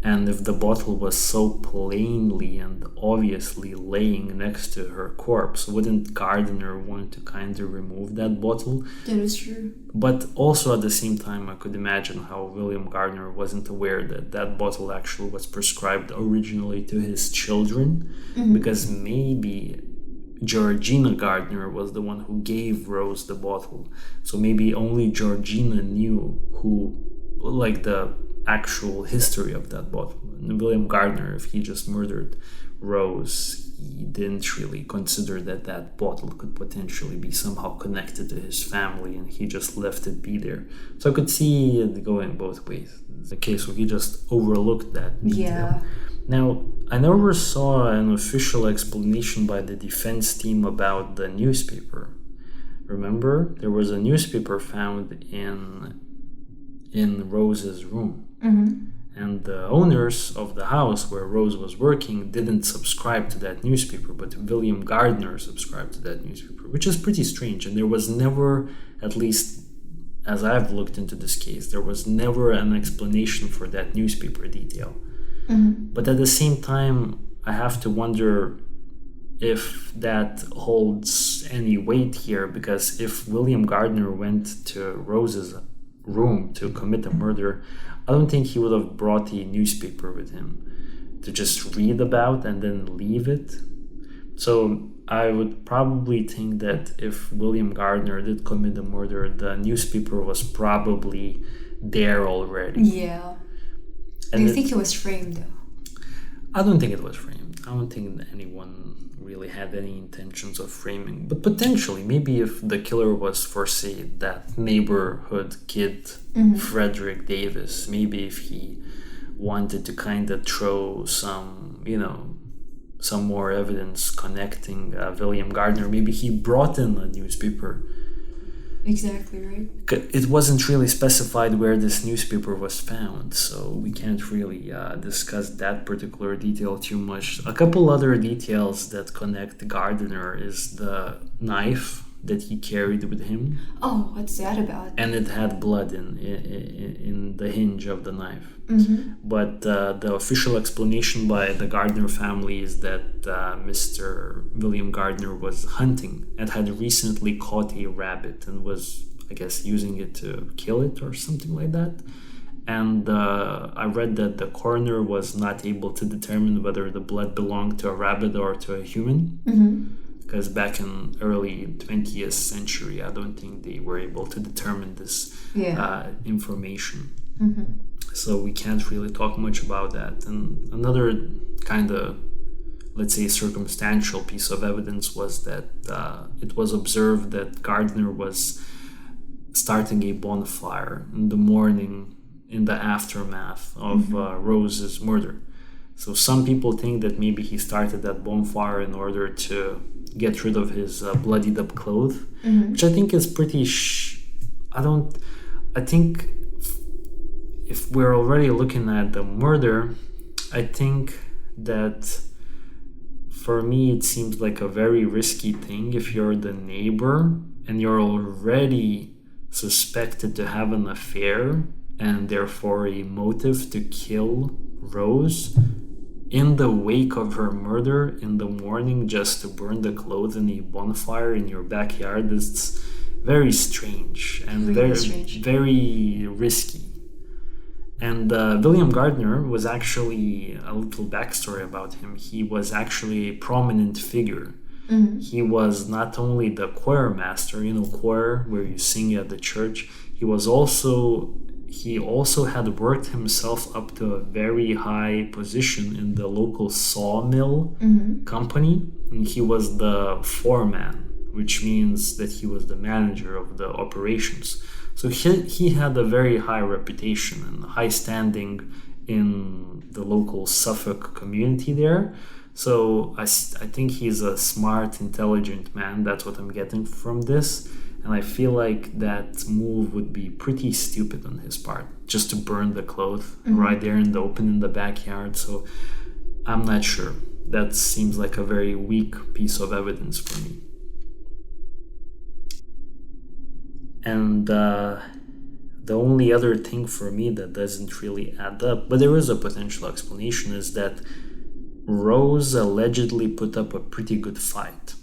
and if the bottle was so plainly and obviously laying next to her corpse, wouldn't Gardiner want to kind of remove that bottle? That is true. But also at the same time, I could imagine how William Gardiner wasn't aware that that bottle actually was prescribed originally to his children, because maybe Georgina Gardiner was the one who gave Rose the bottle. So maybe only Georgina knew the actual history of that bottle. And William Gardiner, if he just murdered Rose, he didn't really consider that bottle could potentially be somehow connected to his family, and he just left it be there. So I could see it going both ways. It's a case where he just overlooked that detail. Yeah. Now, I never saw an official explanation by the defense team about the newspaper. Remember? There was a newspaper found in Rose's room. And the owners of the house where Rose was working didn't subscribe to that newspaper, but William Gardiner subscribed to that newspaper, which is pretty strange. And there was never, at least as I've looked into this case, there was never an explanation for that newspaper detail. But at the same time, I have to wonder if that holds any weight here, because if William Gardiner went to Rose's room to commit a murder, I don't think he would have brought a newspaper with him to just read about and then leave it. So I would probably think that if William Gardiner did commit a murder, the newspaper was probably there already. Yeah. Do you think it was framed though? I don't think it was framed. I don't think anyone really had any intentions of framing. But potentially, maybe if the killer was, for say, that neighborhood kid, Frederick Davis, maybe if he wanted to kind of throw some more evidence connecting William Gardiner, maybe he brought in a newspaper. Exactly right. It wasn't really specified where this newspaper was found, so we can't really discuss that particular detail too much. A couple other details that connect Gardiner is the knife that he carried with him. Oh, what's that about? And it had blood in the hinge of the knife. But the official explanation by the Gardiner family is that Mr. William Gardiner was hunting and had recently caught a rabbit and was, I guess, using it to kill it or something like that. And I read that the coroner was not able to determine whether the blood belonged to a rabbit or to a human. Because back in early 20th century, I don't think they were able to determine this information. So we can't really talk much about that. And another kind of, let's say, circumstantial piece of evidence was that it was observed that Gardiner was starting a bonfire in the morning in the aftermath of Rose's murder. So some people think that maybe he started that bonfire in order to get rid of his bloodied up clothes, which I think is pretty. I I think if we're already looking at the murder, I think that for me it seems like a very risky thing if you're the neighbor and you're already suspected to have an affair and therefore a motive to kill Rose in the wake of her murder in the morning, just to burn the clothes in a bonfire in your backyard. Is very strange and very risky. And William Gardiner was actually, a little backstory about him, he was actually a prominent figure. Mm-hmm. He was not only the choir master, choir where you sing at the church, he also had worked himself up to a very high position in the local sawmill company. And he was the foreman, which means that he was the manager of the operations. So he had a very high reputation and high standing in the local Suffolk community there. So I think he's a smart, intelligent man. That's what I'm getting from this. And I feel like that move would be pretty stupid on his part, just to burn the clothes right there in the open in the backyard. So I'm not sure. That seems like a very weak piece of evidence for me. And the only other thing for me that doesn't really add up, but there is a potential explanation, is that Rose allegedly put up a pretty good fight,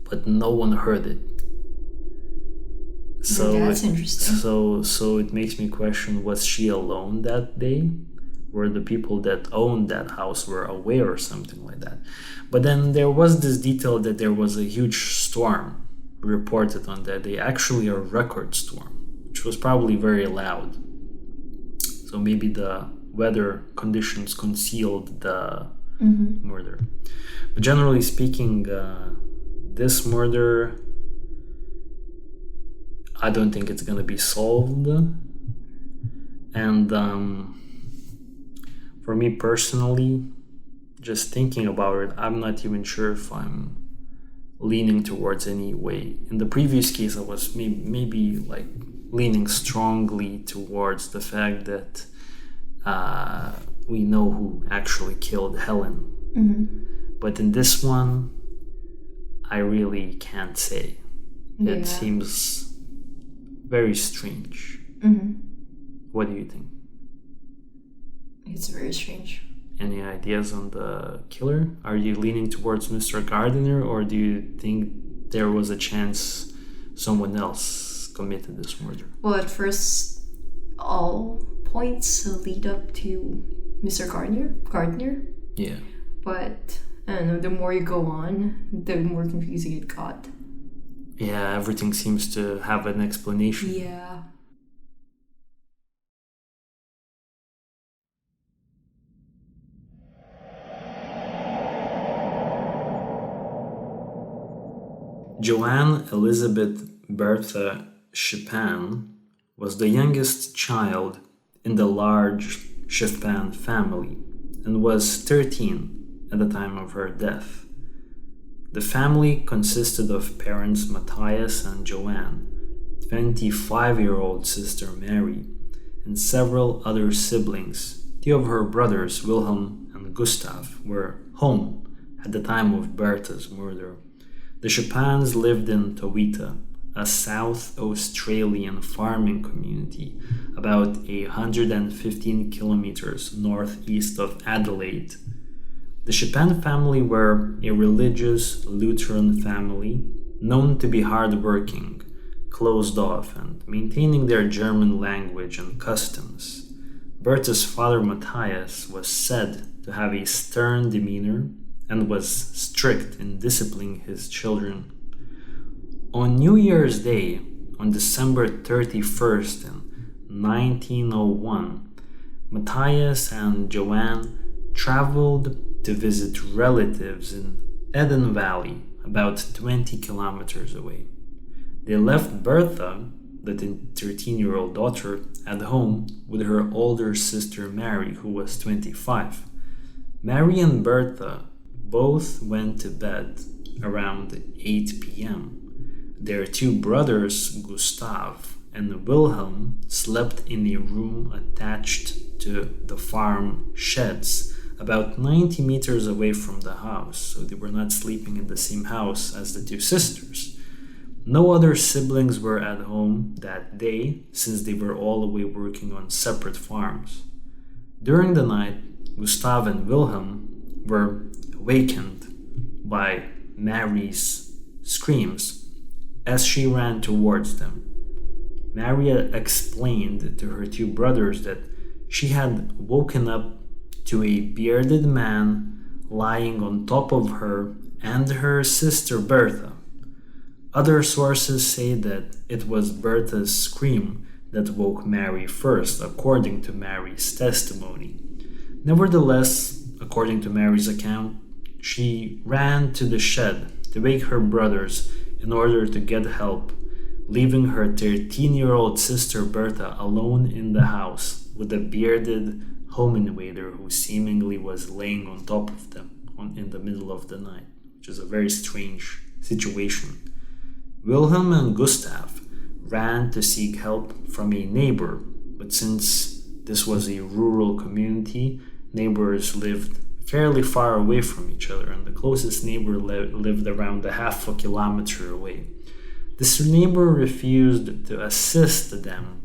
but no one heard it. So that's interesting. So it makes me question, was she alone that day? Were the people that owned that house were aware or something like that? But then there was this detail that there was a huge storm reported on that day, actually a record storm, which was probably very loud. So maybe the weather conditions concealed the murder. But generally speaking, this murder, I don't think it's gonna be solved. And for me personally, just thinking about it, I'm not even sure if I'm leaning towards any way. In the previous case, I was maybe like leaning strongly towards the fact that we know who actually killed Helen. But in this one, I really can't say. Yeah. It seems very strange. What do you think? It's very strange. Any ideas on the killer? Are you leaning towards Mr. Gardiner, or do you think there was a chance someone else committed this murder? Well, at first, all points lead up to Mr. Gardiner. Yeah. But, I don't know, the more you go on, the more confusing it got. Yeah, everything seems to have an explanation. Yeah. Joanne Elizabeth Bertha Schippan was the youngest child in the large Schippan family and was 13 at the time of her death. The family consisted of parents Matthias and Joanne, 25-year-old sister Mary, and several other siblings. Two of her brothers, Wilhelm and Gustav, were home at the time of Bertha's murder. The Schippans lived in Towita, a South Australian farming community about 115 kilometers northeast of Adelaide. The Schippan family were a religious Lutheran family known to be hardworking, closed off, and maintaining their German language and customs. Bertha's father Matthias was said to have a stern demeanor and was strict in disciplining his children. On New Year's Day, on December 31st in 1901, Matthias and Joanne traveled to visit relatives in Eden Valley, about 20 kilometers away. They left Bertha, the 13-year-old daughter, at home with her older sister Mary, who was 25. Mary and Bertha both went to bed around 8 p.m. Their two brothers, Gustav and Wilhelm slept in a room attached to the farm sheds, about 90 meters away from the house, so they were not sleeping in the same house as the two sisters. No other siblings were at home that day, since they were all away working on separate farms. During the night, Gustav and Wilhelm were awakened by Mary's screams as she ran towards them. Maria explained to her two brothers that she had woken up to a bearded man lying on top of her and her sister Bertha. Other sources say that it was Bertha's scream that woke Mary first, according to Mary's testimony. Nevertheless, according to Mary's account, she ran to the shed to wake her brothers in order to get help, leaving her 13-year-old sister Bertha alone in the house with a bearded home invader who seemingly was laying on top of them in the middle of the night, which is a very strange situation. Wilhelm and Gustav ran to seek help from a neighbor, but since this was a rural community, neighbors lived fairly far away from each other, and the closest neighbor lived around a half a kilometer away. This neighbor refused to assist them,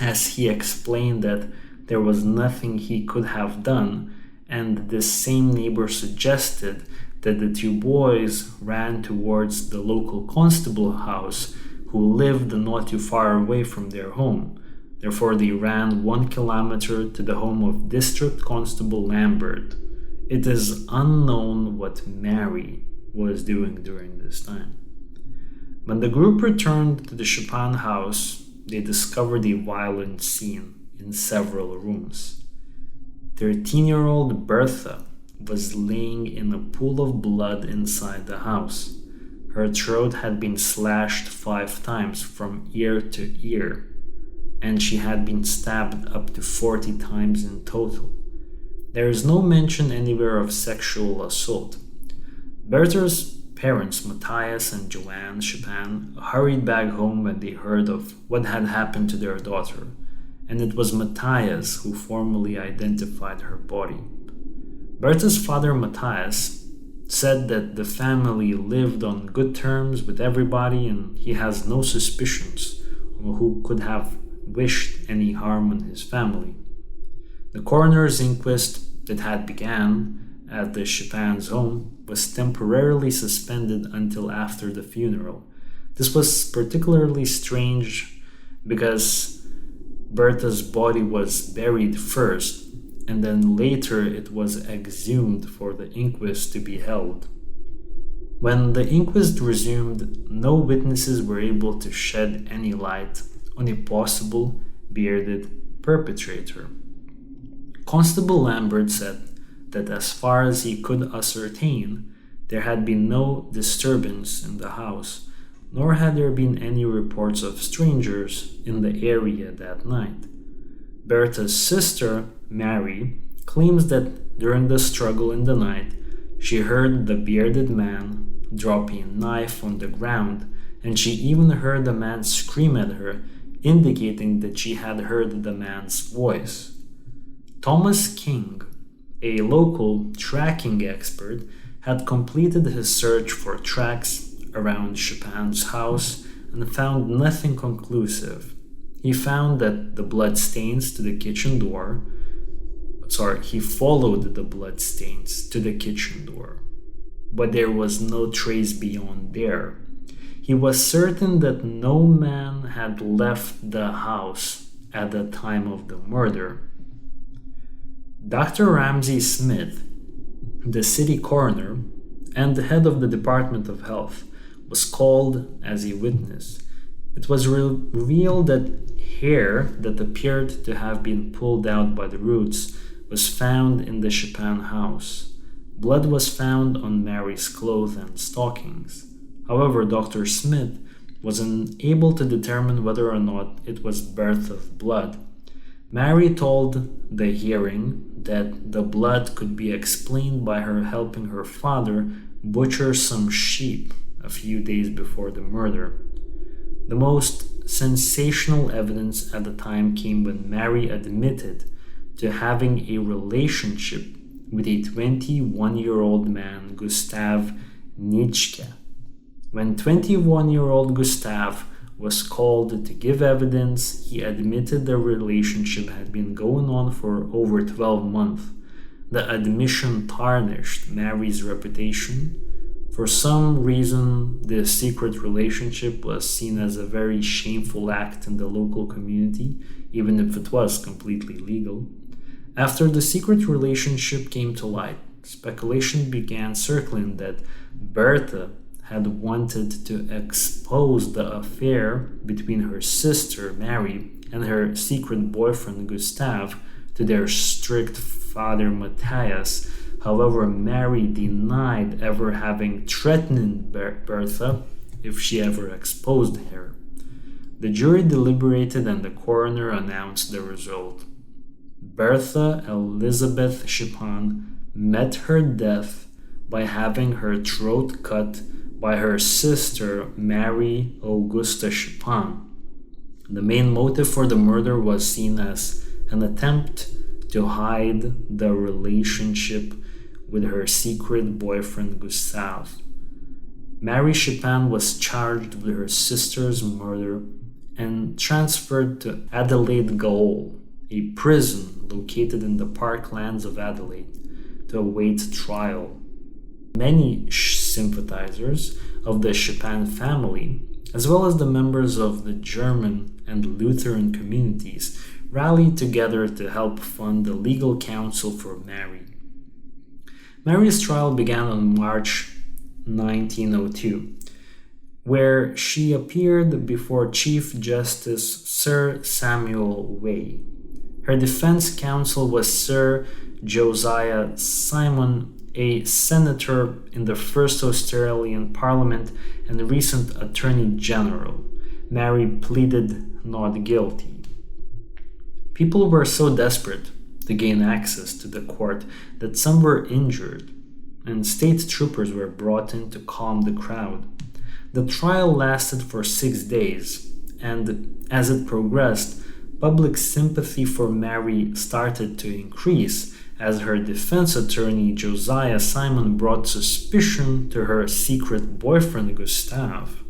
as he explained that there was nothing he could have done, and this same neighbor suggested that the two boys ran towards the local constable house, who lived not too far away from their home. Therefore, they ran 1 kilometer to the home of District Constable Lambert. It is unknown what Mary was doing during this time. When the group returned to the Schippan house, they discovered a violent scene in several rooms. 13-year-old Bertha was laying in a pool of blood inside the house. Her throat had been slashed 5 times from ear to ear, and she had been stabbed up to 40 times in total. There is no mention anywhere of sexual assault. Bertha's parents, Matthias and Joanne Schippan, hurried back home when they heard of what had happened to their daughter, and it was Matthias who formally identified her body. Bertha's father, Matthias, said that the family lived on good terms with everybody, and he has no suspicions of who could have wished any harm on his family. The coroner's inquest that had begun at the Schippan's home was temporarily suspended until after the funeral. This was particularly strange because Bertha's body was buried first, and then later it was exhumed for the inquest to be held. When the inquest resumed, no witnesses were able to shed any light on a possible bearded perpetrator. Constable Lambert said that as far as he could ascertain, there had been no disturbance in the house, nor had there been any reports of strangers in the area that night. Bertha's sister, Mary, claims that during the struggle in the night, she heard the bearded man drop a knife on the ground, and she even heard the man scream at her, indicating that she had heard the man's voice. Thomas King, a local tracking expert, had completed his search for tracks around Schippan's house and found nothing conclusive. He found that the blood stains to the kitchen door. He followed the blood stains to the kitchen door, but there was no trace beyond there. He was certain that no man had left the house at the time of the murder. Dr. Ramsay Smith, the city coroner and the head of the Department of Health, was called as a witness. It was revealed that hair that appeared to have been pulled out by the roots was found in the Schippan house. Blood was found on Mary's clothes and stockings. However, Dr. Smith was unable to determine whether or not it was Bertha's blood. Mary told the hearing that the blood could be explained by her helping her father butcher some sheep a few days before the murder. The most sensational evidence at the time came when Mary admitted to having a relationship with a 21-year-old man, Gustav Nitschke. When 21-year-old Gustav was called to give evidence, he admitted the relationship had been going on for over 12 months. The admission tarnished Mary's reputation. For some reason, the secret relationship was seen as a very shameful act in the local community, even if it was completely legal. After the secret relationship came to light, speculation began circling that Bertha had wanted to expose the affair between her sister Mary and her secret boyfriend Gustav to their strict father Matthias. However, Mary denied ever having threatened Bertha if she ever exposed her. The jury deliberated and the coroner announced the result. Bertha Elizabeth Schippan met her death by having her throat cut by her sister Mary Augusta Schippan. The main motive for the murder was seen as an attempt to hide the relationship with her secret boyfriend Gustav. Mary Schippan was charged with her sister's murder and transferred to Adelaide Gaol, a prison located in the parklands of Adelaide, to await trial. Many sympathizers of the Schippan family, as well as the members of the German and Lutheran communities, rallied together to help fund the legal counsel for Mary. Mary's trial began on March 1902, where she appeared before Chief Justice Sir Samuel Way. Her defense counsel was Sir Josiah Simon, a senator in the First Australian Parliament and recent Attorney General. Mary pleaded not guilty. People were so desperate to gain access to the court that some were injured, and state troopers were brought in to calm the crowd. The trial lasted for 6 days, and as it progressed, public sympathy for Mary started to increase as her defense attorney Josiah Simon brought suspicion to her secret boyfriend Gustav.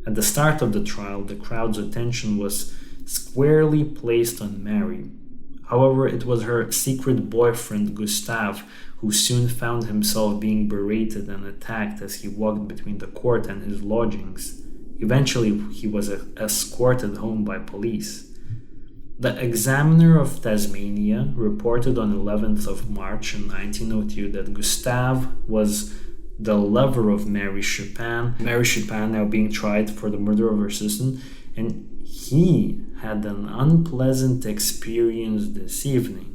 At the start of the trial, the crowd's attention was squarely placed on Mary. However, it was her secret boyfriend Gustav who soon found himself being berated and attacked as he walked between the court and his lodgings. Eventually, he was escorted home by police. The Examiner of Tasmania reported on 11th of March in 1902 that Gustav was the lover of Mary Schippan. Mary Schippan now being tried for the murder of her sister, and he had an unpleasant experience this evening.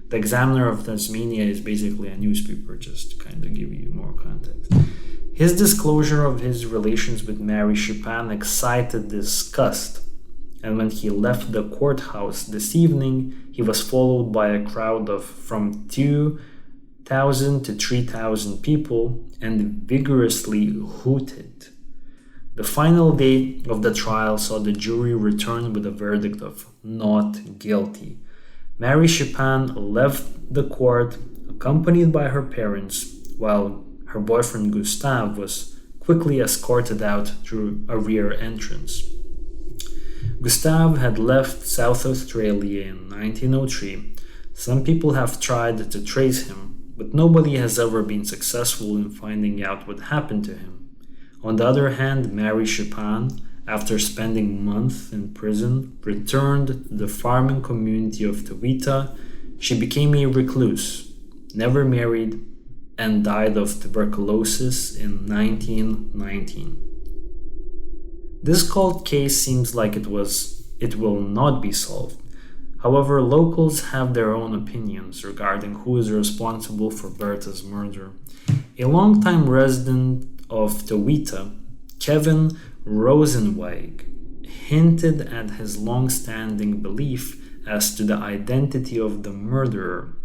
The Examiner of Tasmania is basically a newspaper, just to kind of give you more context. His disclosure of his relations with Mary Schippan excited disgust, and when he left the courthouse this evening, he was followed by a crowd of from 2,000 to 3,000 people and vigorously hooted. The final day of the trial saw the jury return with a verdict of not guilty. Mary Schippan left the court accompanied by her parents, while her boyfriend Gustav was quickly escorted out through a rear entrance. Gustav had left South Australia in 1903. Some people have tried to trace him, but nobody has ever been successful in finding out what happened to him. On the other hand, Mary Schippan, after spending months in prison, returned to the farming community of Tawita. She became a recluse, never married, and died of tuberculosis in 1919. This cold case seems like it will not be solved. However, locals have their own opinions regarding who is responsible for Bertha's murder. A longtime resident of Tawita, Kevin Rosenweig, hinted at his long-standing belief as to the identity of the murderer.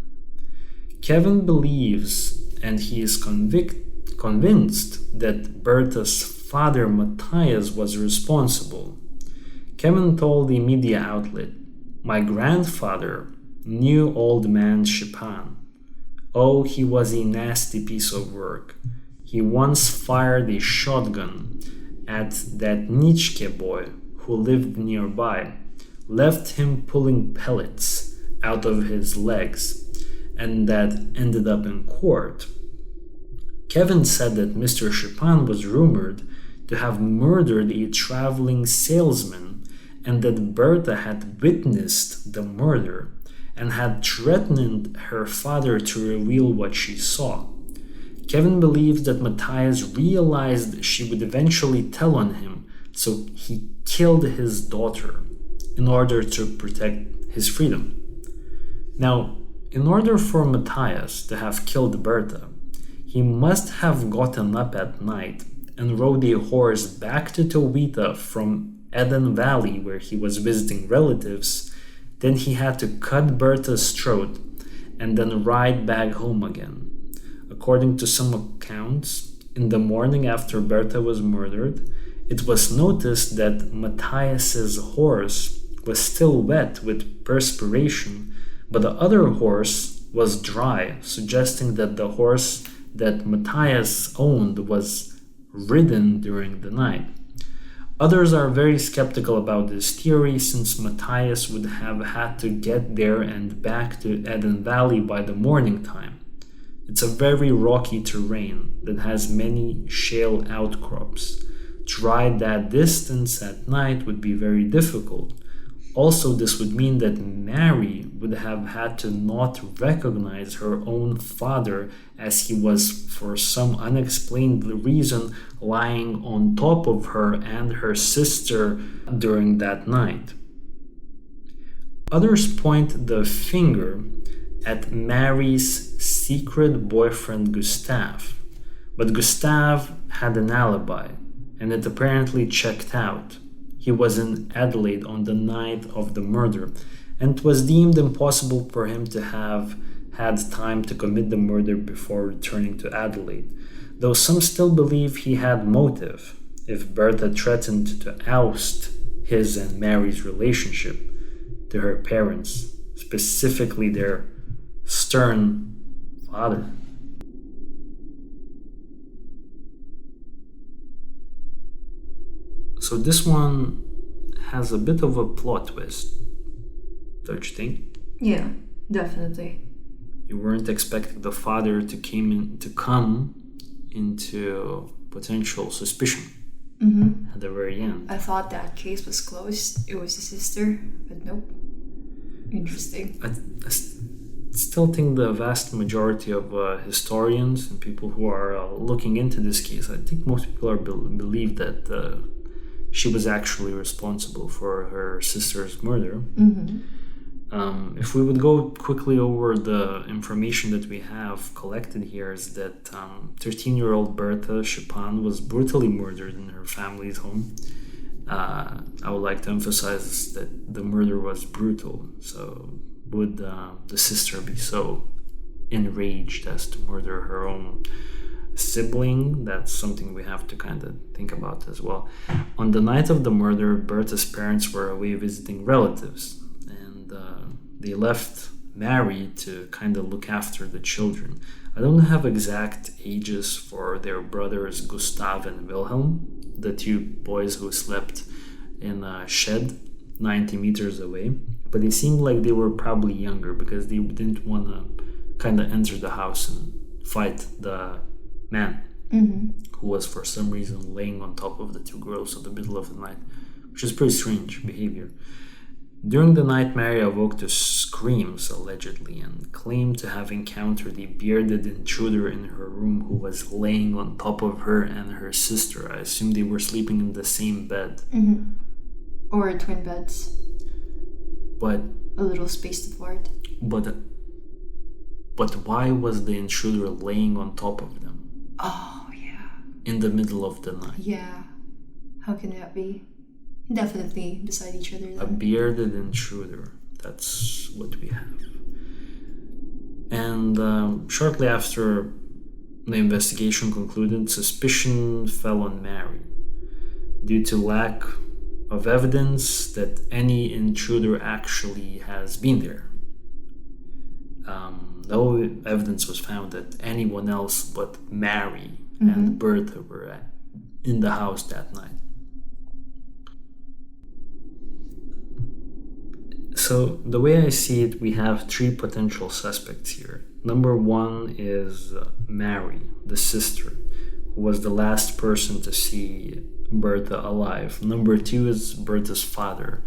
Kevin believes, and he is convinced, that Bertha's father Matthias was responsible. Kevin told the media outlet, "My grandfather knew old man Schippan. Oh, he was a nasty piece of work. He once fired a shotgun at that Nitschke boy who lived nearby, left him pulling pellets out of his legs, and that ended up in court." Kevin said that Mr. Schippan was rumored to have murdered a traveling salesman and that Bertha had witnessed the murder and had threatened her father to reveal what she saw. Kevin believed that Matthias realized she would eventually tell on him, so he killed his daughter in order to protect his freedom. Now, in order for Matthias to have killed Bertha, he must have gotten up at night and rode a horse back to Towita from Eden Valley, where he was visiting relatives. Then he had to cut Bertha's throat and then ride back home again. According to some accounts, in the morning after Bertha was murdered, it was noticed that Matthias's horse was still wet with perspiration, but the other horse was dry, suggesting that the horse that Matthias owned was ridden during the night. Others are very skeptical about this theory, since Matthias would have had to get there and back to Eden Valley by the morning time. It's a very rocky terrain that has many shale outcrops. To ride that distance at night would be very difficult. Also, this would mean that Mary would have had to not recognize her own father, as he was, for some unexplained reason, lying on top of her and her sister during that night. Others point the finger at Mary's secret boyfriend Gustave, but Gustave had an alibi, and it apparently checked out. He was in Adelaide on the night of the murder, and it was deemed impossible for him to have had time to commit the murder before returning to Adelaide, though some still believe he had motive if Bertha threatened to oust his and Mary's relationship to her parents, specifically their stern father. So this one has a bit of a plot twist, don't you think? Yeah, definitely. You weren't expecting the father to come into potential suspicion at the very end. I thought that case was closed. It was his sister, but nope. Interesting. I still think the vast majority of historians and people who are looking into this case, I think most people are believe that she was actually responsible for her sister's murder. If we would go quickly over the information that we have collected here, is that 13-year-old Bertha Schippan was brutally murdered in her family's home. I would like to emphasize that the murder was brutal. So would the sister be so enraged as to murder her own sibling? That's something we have to kind of think about as well. On the night of the murder, Bertha's parents were away visiting relatives, and they left Mary to kind of look after the children. I don't have exact ages for their brothers Gustav and Wilhelm, the two boys who slept in a shed 90 meters away, but it seemed like they were probably younger because they didn't want to kind of enter the house and fight the man who was for some reason laying on top of the two girls in the middle of the night, which is pretty strange behavior. During the night, Mary awoke to screams, allegedly, and claimed to have encountered a bearded intruder in her room who was laying on top of her and her sister. I assume they were sleeping in the same bed. Or twin beds. But a little spaced apart. But why was the intruder laying on top of them? Oh, yeah. In the middle of the night. Yeah. How can that be? Definitely beside each other. Then. A bearded intruder. That's what we have. And shortly after the investigation concluded, suspicion fell on Mary. due to lack of evidence that any intruder actually has been there. No evidence was found that anyone else but Mary and Bertha were in the house that night. So the way I see it, we have three potential suspects here. Number one is Mary, the sister, who was the last person to see Bertha alive. Number two is Bertha's father,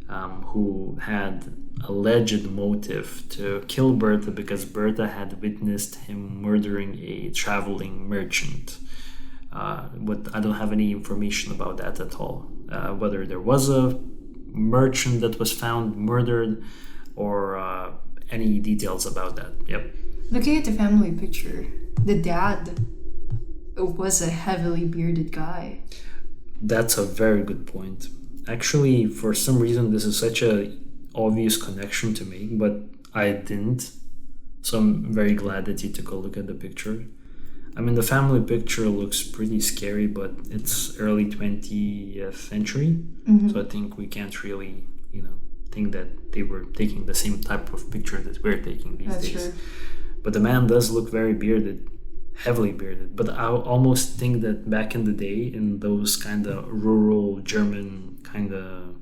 who had alleged motive to kill Bertha because Bertha had witnessed him murdering a traveling merchant. But I don't have any information about that at all. Whether there was a merchant that was found murdered or any details about that. Yep. Looking at the family picture, the dad was a heavily bearded guy. That's a very good point. Actually, for some reason, this is such a obvious connection to make, but I didn't. So I'm very glad that you took a look at the picture. I mean, the family picture looks pretty scary, but it's early 20th century. So I think we can't really, think that they were taking the same type of picture that we're taking these days. True. But the man does look very bearded, heavily bearded. But I almost think that back in the day, in those kind of rural German kind of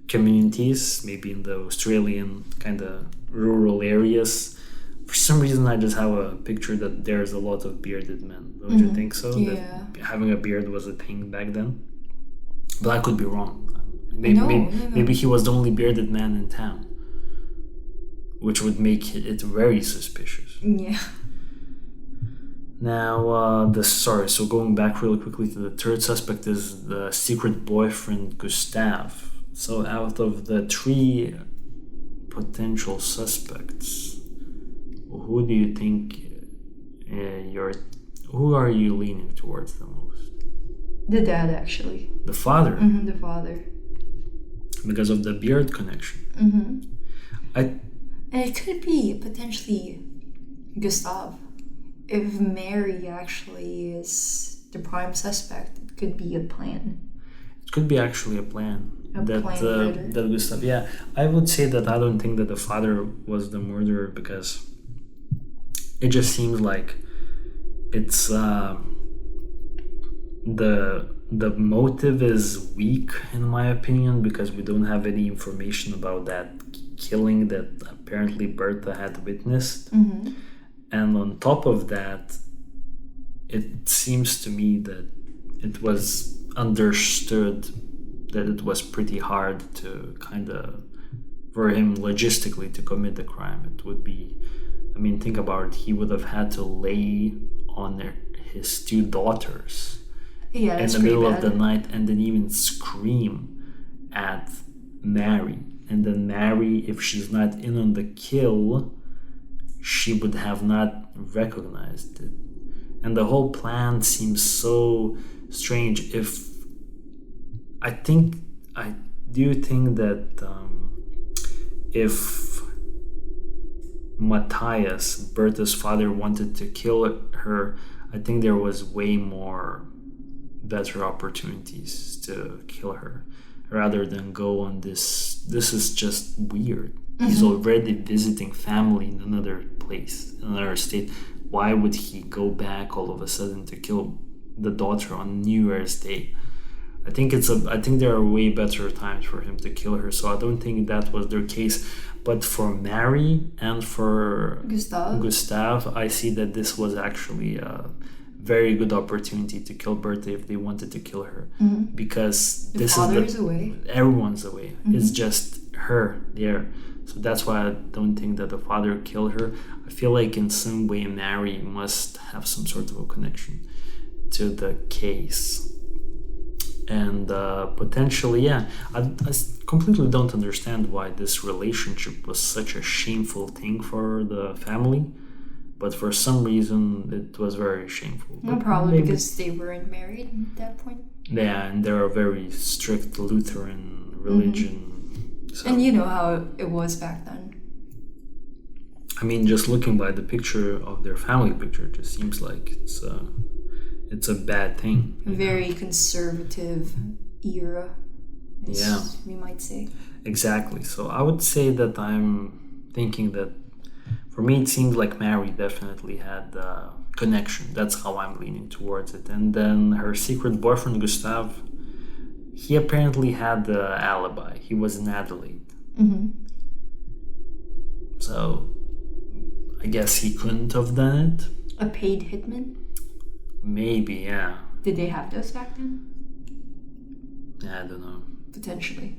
communities, maybe in the Australian kind of rural areas, for some reason I just have a picture that there's a lot of bearded men. Don't you think so? Yeah. That having a beard was a thing back then? But I could be wrong. No. Maybe he was the only bearded man in town, which would make it very suspicious. Yeah. Now, so going back really quickly to the third suspect is the secret boyfriend, Gustav. So out of the three potential suspects, who do you think who are you leaning towards the most? The dad, actually. The father? The father. Because of the beard connection. And it could be potentially Gustav. If Mary actually is the prime suspect, it could be a plan. It could be actually a plan. That Gustav. Yeah, I would say that I don't think that the father was the murderer because it just seems like it's the motive is weak in my opinion because we don't have any information about that killing that apparently Bertha had witnessed. And on top of that, it seems to me that it was understood that it was pretty hard to for him logistically to commit the crime. It would be, think about it, he would have had to lay on his two daughters in the middle of the night and then even scream at Mary. And then Mary, if she's not in on the kill, she would have not recognized it. And the whole plan seems so strange. I do think that if Matthias, Bertha's father, wanted to kill her, I think there was way more better opportunities to kill her rather than go on this. This is just weird. He's already visiting family in another place, in another state. Why would he go back all of a sudden to kill the daughter on New Year's Day? I think there are way better times for him to kill her, so I don't think that was their case. But for Mary and for Gustav, I see that this was actually a very good opportunity to kill Bertha if they wanted to kill her, because everyone's away. It's just her there. So that's why I don't think that the father killed her. I feel like in some way Mary must have some sort of a connection to the case. And potentially, I completely don't understand why this relationship was such a shameful thing for the family. But for some reason, it was very shameful. No, probably because they weren't married at that point. Yeah, and they're a very strict Lutheran religion. So. And you know how it was back then. Just looking by the picture of their family picture, it just seems like it's a bad thing. Very conservative era, as Yeah. we might say. Exactly. So I would say that I'm thinking that for me it seems like Mary definitely had a connection. That's how I'm leaning towards it. And then her secret boyfriend Gustave, he apparently had the alibi. He was in Adelaide. Mm-hmm. So I guess he couldn't have done it. A paid hitman? Maybe, yeah. Did they have those back then? Yeah, I don't know. Potentially.